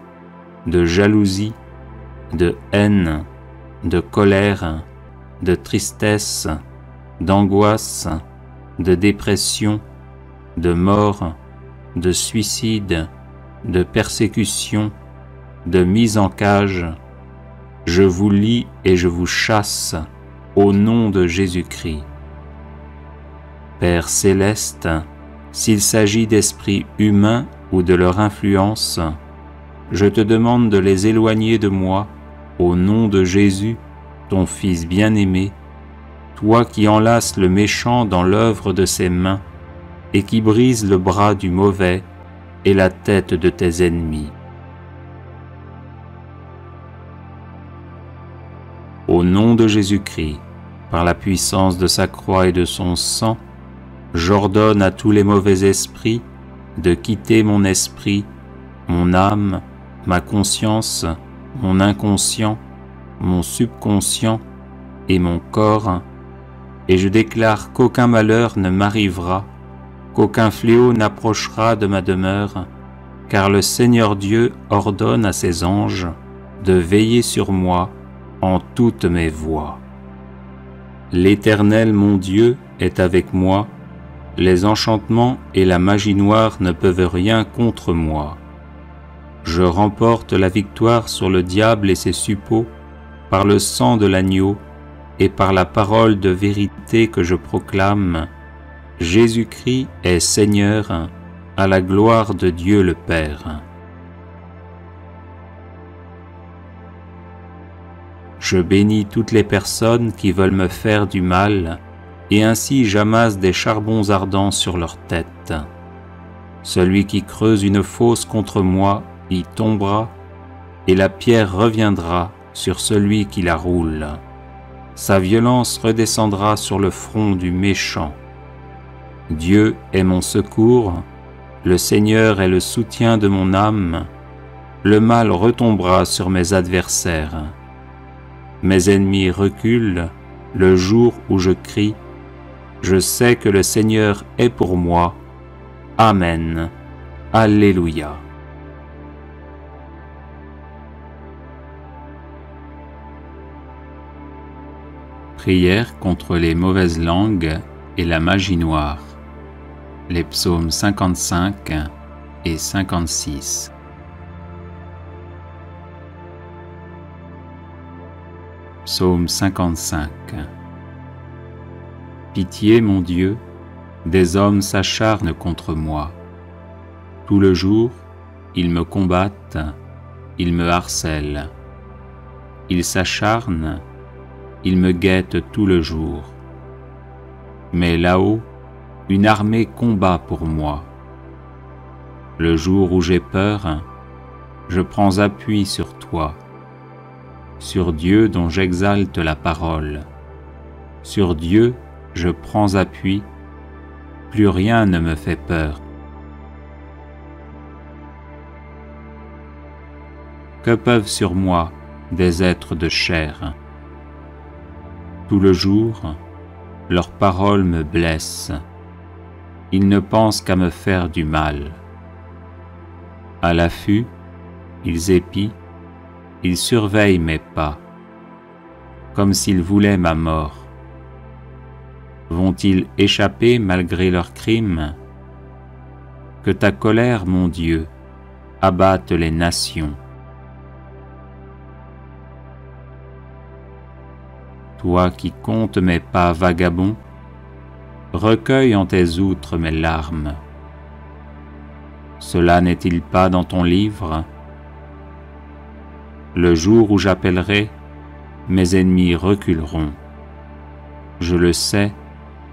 de jalousie, de haine, de colère, de tristesse, d'angoisse, de dépression, de mort, de suicide, de persécution, de mise en cage. Je vous lie et je vous chasse au nom de Jésus-Christ. Père céleste, s'il s'agit d'esprits humains ou de leur influence, je te demande de les éloigner de moi au nom de Jésus, ton Fils bien-aimé, toi qui enlaces le méchant dans l'œuvre de ses mains et qui brises le bras du mauvais et la tête de tes ennemis. Au nom de Jésus-Christ, par la puissance de sa croix et de son sang, j'ordonne à tous les mauvais esprits de quitter mon esprit, mon âme, ma conscience, mon inconscient, mon subconscient et mon corps, et je déclare qu'aucun malheur ne m'arrivera, qu'aucun fléau n'approchera de ma demeure, car le Seigneur Dieu ordonne à ses anges de veiller sur moi en toutes mes voies. L'Éternel mon Dieu est avec moi, les enchantements et la magie noire ne peuvent rien contre moi. Je remporte la victoire sur le diable et ses suppôts par le sang de l'agneau et par la parole de vérité que je proclame. Jésus-Christ est Seigneur, à la gloire de Dieu le Père. Je bénis toutes les personnes qui veulent me faire du mal, et ainsi j'amasse des charbons ardents sur leur tête. Celui qui creuse une fosse contre moi y tombera, et la pierre reviendra sur celui qui la roule. Sa violence redescendra sur le front du méchant. Dieu est mon secours, le Seigneur est le soutien de mon âme, le mal retombera sur mes adversaires. Mes ennemis reculent le jour où je crie, Je sais que le Seigneur est pour moi. Amen. Alléluia. Prière contre les mauvaises langues et la magie noire. Les psaumes 55 et 56. Psaume 55. Pitié, mon Dieu, des hommes s'acharnent contre moi. Tout le jour, ils me combattent, ils me harcèlent. Ils s'acharnent, ils me guettent tout le jour. Mais là-haut, une armée combat pour moi. Le jour où j'ai peur, je prends appui sur toi, sur Dieu dont j'exalte la parole. Sur Dieu, je prends appui, plus rien ne me fait peur. Que peuvent sur moi des êtres de chair? Tout le jour, leurs paroles me blessent. Ils ne pensent qu'à me faire du mal. À l'affût, ils épient, ils surveillent mes pas, comme s'ils voulaient ma mort. Vont-ils échapper malgré leurs crimes? Que ta colère, mon Dieu, abatte les nations. Toi qui comptes mes pas vagabonds, recueille en tes outres mes larmes. Cela n'est-il pas dans ton livre? Le jour où j'appellerai, mes ennemis reculeront. Je le sais,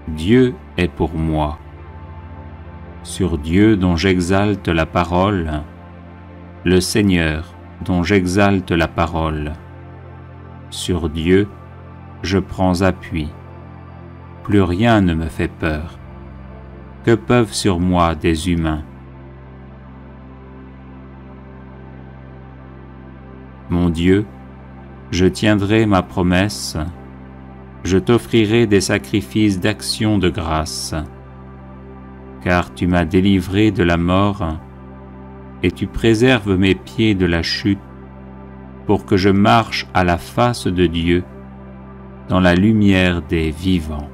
Dieu est pour moi. Sur Dieu dont j'exalte la parole, le Seigneur dont j'exalte la parole. Sur Dieu, je prends appui. Plus rien ne me fait peur. Que peuvent sur moi des humains? Mon Dieu, je tiendrai ma promesse, je t'offrirai des sacrifices d'action de grâce, car tu m'as délivré de la mort et tu préserves mes pieds de la chute pour que je marche à la face de Dieu dans la lumière des vivants.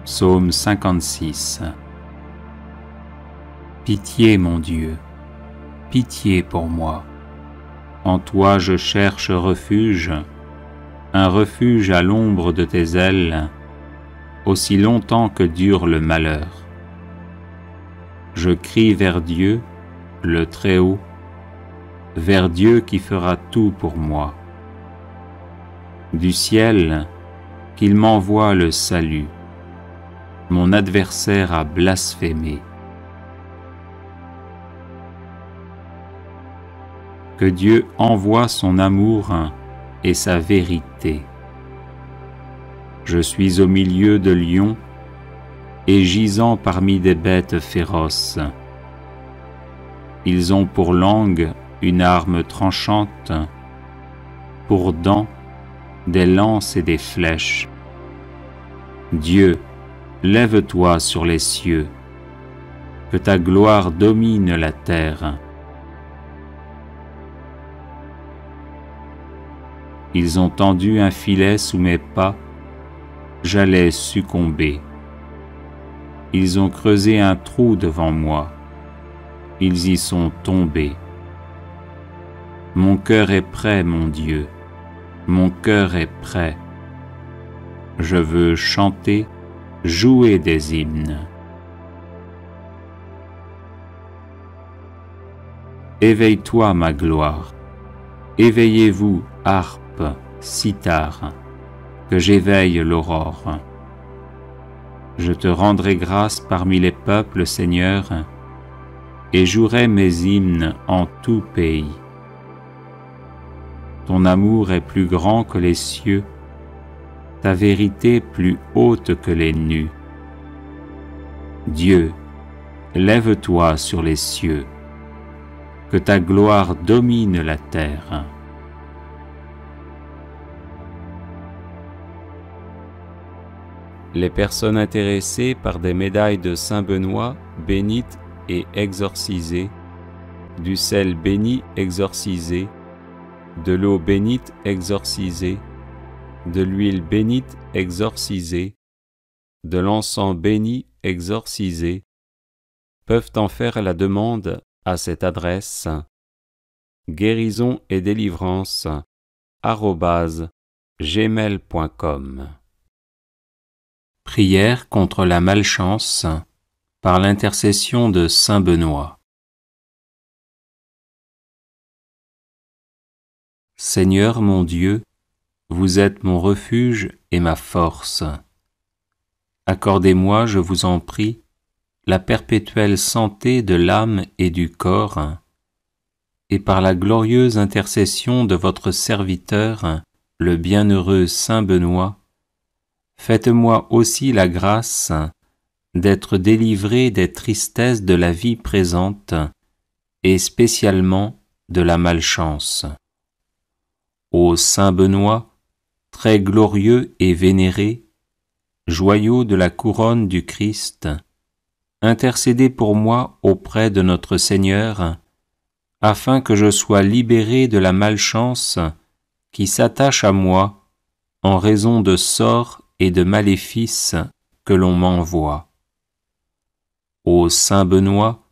Psaume 56. Pitié, mon Dieu, pitié pour moi. En toi je cherche refuge, un refuge à l'ombre de tes ailes, aussi longtemps que dure le malheur. Je crie vers Dieu, le Très-Haut, vers Dieu qui fera tout pour moi. Du ciel, qu'il m'envoie le salut. Mon adversaire a blasphémé. Que Dieu envoie son amour et sa vérité. Je suis au milieu de lions et gisant parmi des bêtes féroces. Ils ont pour langue une arme tranchante, pour dents des lances et des flèches. Dieu, lève-toi sur les cieux, que ta gloire domine la terre. Ils ont tendu un filet sous mes pas, j'allais succomber. Ils ont creusé un trou devant moi, ils y sont tombés. Mon cœur est prêt, mon Dieu, mon cœur est prêt. Je veux chanter, jouer des hymnes. Éveille-toi, ma gloire, éveillez-vous, harpe, cithare, que j'éveille l'aurore. Je te rendrai grâce parmi les peuples, Seigneur, et jouerai mes hymnes en tout pays. Ton amour est plus grand que les cieux, ta vérité plus haute que les nues. Dieu, lève-toi sur les cieux, que ta gloire domine la terre. Les personnes intéressées par des médailles de Saint Benoît bénites et exorcisées, du sel béni exorcisé, de l'eau bénite exorcisée, de l'huile bénite exorcisée, de l'encens béni exorcisé, peuvent en faire la demande à cette adresse guérison et délivrance @gmail.com. Prière contre la malchance par l'intercession de Saint Benoît. Seigneur mon Dieu, vous êtes mon refuge et ma force. Accordez-moi, je vous en prie, la perpétuelle santé de l'âme et du corps, et par la glorieuse intercession de votre serviteur, le bienheureux Saint Benoît, faites-moi aussi la grâce d'être délivré des tristesses de la vie présente, et spécialement de la malchance. Ô Saint Benoît, très glorieux et vénéré, joyau de la couronne du Christ, intercédez pour moi auprès de notre Seigneur, afin que je sois libéré de la malchance qui s'attache à moi en raison de sorts et de maléfices que l'on m'envoie. Ô Saint Benoît,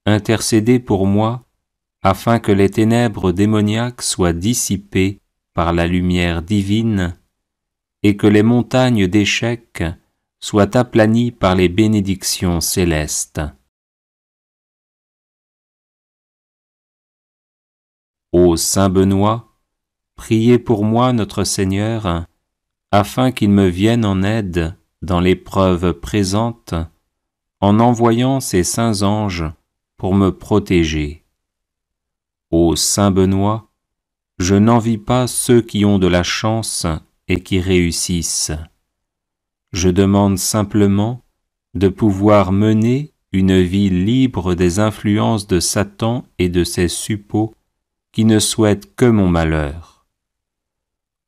intercédez pour moi, afin que les ténèbres démoniaques soient dissipées par la lumière divine, et que les montagnes d'échecs soient aplanies par les bénédictions célestes. Ô Saint Benoît, priez pour moi notre Seigneur, afin qu'il me vienne en aide dans l'épreuve présente, en envoyant ses saints anges pour me protéger. Ô Saint Benoît, je n'envie pas ceux qui ont de la chance et qui réussissent. Je demande simplement de pouvoir mener une vie libre des influences de Satan et de ses suppôts qui ne souhaitent que mon malheur.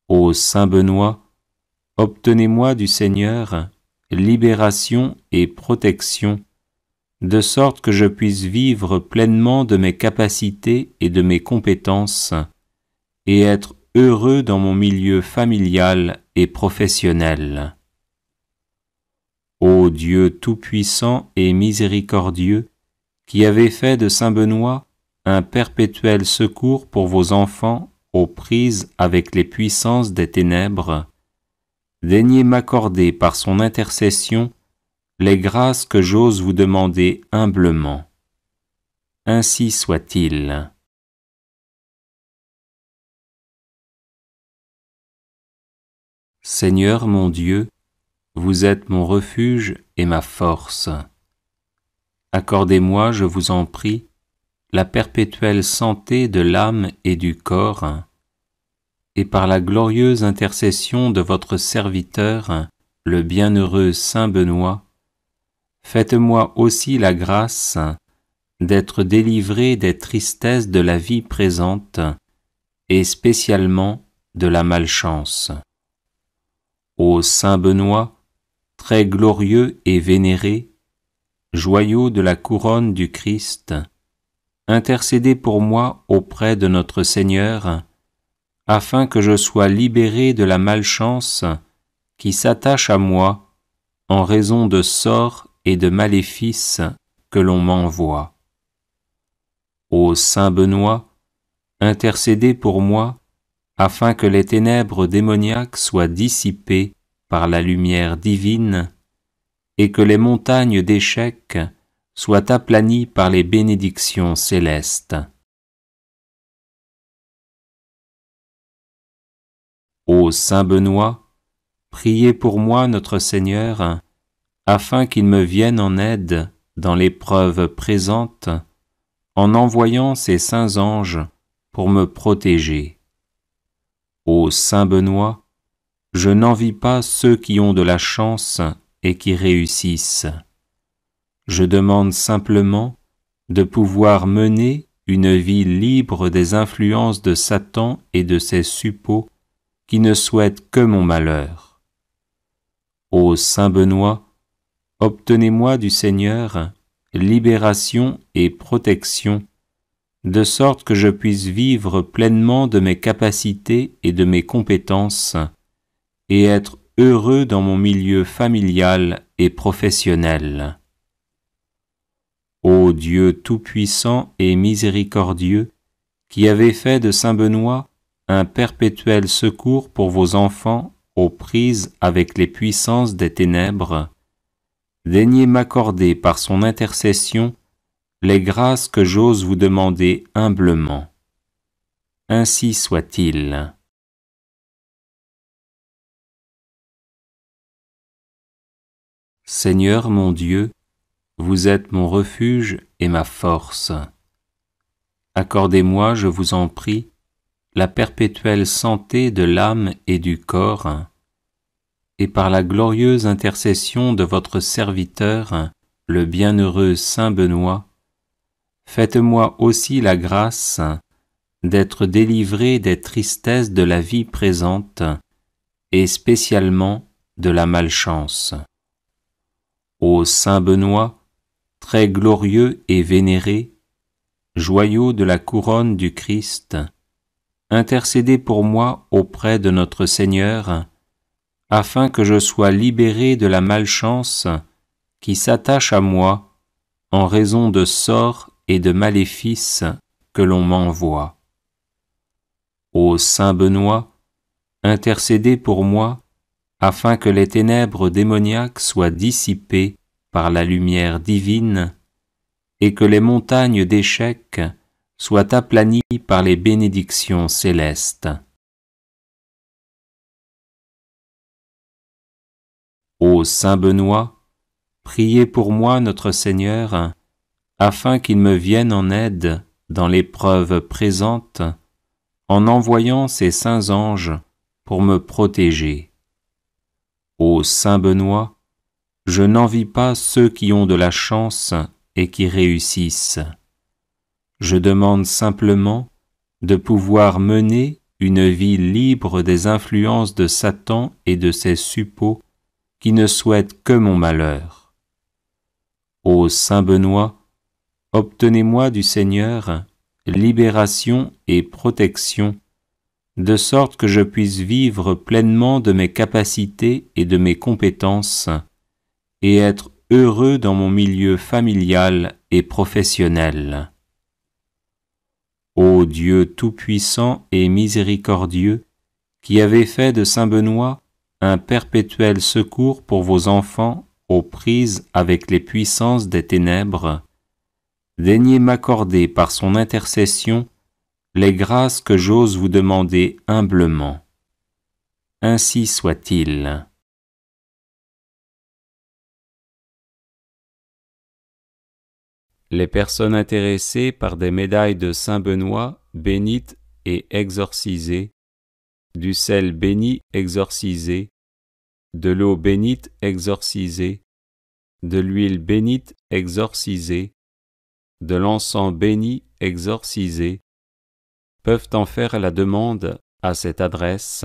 Ô Saint Benoît, obtenez-moi du Seigneur libération et protection, de sorte que je puisse vivre pleinement de mes capacités et de mes compétences, et être heureux dans mon milieu familial et professionnel. Ô Dieu tout-puissant et miséricordieux, qui avez fait de Saint Benoît un perpétuel secours pour vos enfants aux prises avec les puissances des ténèbres, daignez m'accorder par son intercession les grâces que j'ose vous demander humblement. Ainsi soit-il. Seigneur mon Dieu, vous êtes mon refuge et ma force. Accordez-moi, je vous en prie, la perpétuelle santé de l'âme et du corps, et par la glorieuse intercession de votre serviteur, le bienheureux Saint Benoît, faites-moi aussi la grâce d'être délivré des tristesses de la vie présente, et spécialement de la malchance. Ô Saint Benoît, très glorieux et vénéré, joyau de la couronne du Christ, intercédez pour moi auprès de notre Seigneur, afin que je sois libéré de la malchance qui s'attache à moi en raison de sorts et de maléfices que l'on m'envoie. Ô Saint Benoît, intercédez pour moi, afin que les ténèbres démoniaques soient dissipées par la lumière divine, et que les montagnes d'échecs soient aplanies par les bénédictions célestes. Ô Saint Benoît, priez pour moi notre Seigneur, afin qu'il me vienne en aide dans l'épreuve présente, en envoyant ses saints anges pour me protéger. Ô Saint Benoît, je n'envie pas ceux qui ont de la chance et qui réussissent. Je demande simplement de pouvoir mener une vie libre des influences de Satan et de ses suppôts qui ne souhaitent que mon malheur. Ô saint Benoît, obtenez-moi du Seigneur libération et protection, de sorte que je puisse vivre pleinement de mes capacités et de mes compétences, et être heureux dans mon milieu familial et professionnel. Ô Dieu tout-puissant et miséricordieux, qui avez fait de saint Benoît un perpétuel secours pour vos enfants aux prises avec les puissances des ténèbres, daignez m'accorder par son intercession les grâces que j'ose vous demander humblement. Ainsi soit-il. Seigneur mon Dieu, vous êtes mon refuge et ma force. Accordez-moi, je vous en prie, la perpétuelle santé de l'âme et du corps, et par la glorieuse intercession de votre serviteur, le bienheureux saint Benoît, faites-moi aussi la grâce d'être délivré des tristesses de la vie présente, et spécialement de la malchance. Ô saint Benoît, très glorieux et vénéré, joyau de la couronne du Christ, intercédez pour moi auprès de notre Seigneur, afin que je sois libéré de la malchance qui s'attache à moi en raison de sorts et de maléfices que l'on m'envoie. Ô saint Benoît, intercédez pour moi, afin que les ténèbres démoniaques soient dissipées par la lumière divine, et que les montagnes d'échecs soient aplanies par les bénédictions célestes. Ô saint Benoît, priez pour moi notre Seigneur, afin qu'il me vienne en aide dans l'épreuve présente, en envoyant ses saints anges pour me protéger. Ô saint Benoît, je n'envie pas ceux qui ont de la chance et qui réussissent. Je demande simplement de pouvoir mener une vie libre des influences de Satan et de ses suppôts qui ne souhaitent que mon malheur. Ô saint Benoît, obtenez-moi du Seigneur libération et protection, de sorte que je puisse vivre pleinement de mes capacités et de mes compétences, et être heureux dans mon milieu familial et professionnel. Ô Dieu tout-puissant et miséricordieux, qui avez fait de saint Benoît un perpétuel secours pour vos enfants aux prises avec les puissances des ténèbres, daignez m'accorder par son intercession les grâces que j'ose vous demander humblement. Ainsi soit-il. Les personnes intéressées par des médailles de saint Benoît bénites et exorcisées, du sel béni exorcisé, de l'eau bénite exorcisée, de l'huile bénite exorcisée, de l'encens béni exorcisé, peuvent en faire la demande à cette adresse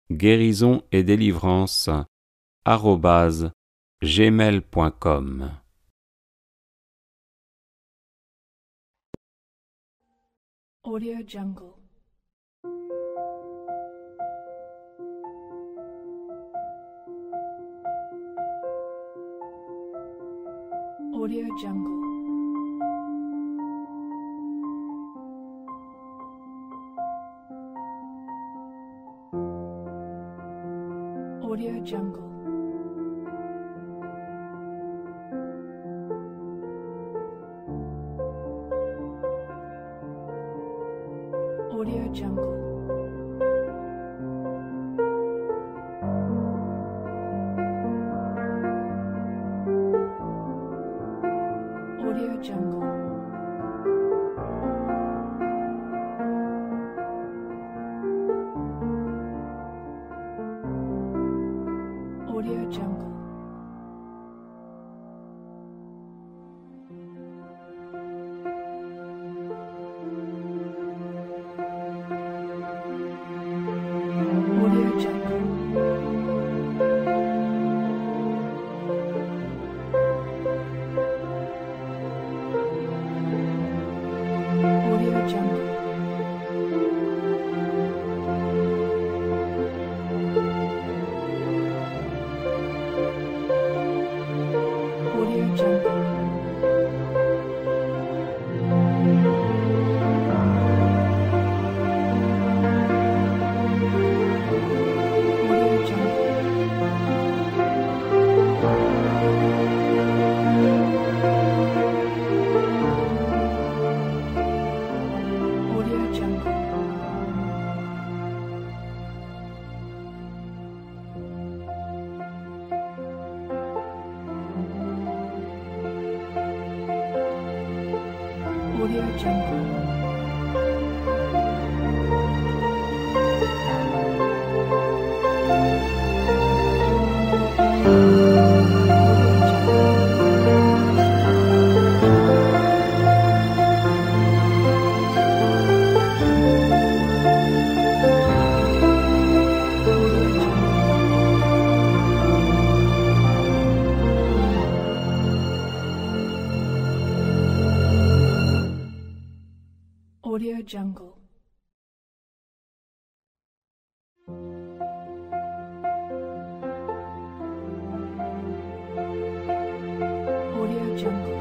guérison et délivrance @gmail.com. Audio Jungle. Audio Jungle. Audio Jungle. Audio Jungle. Audio Jungle. Audio Jungle. Audio Jungle. Audio Jungle. Audio Jungle. Audio Jungle.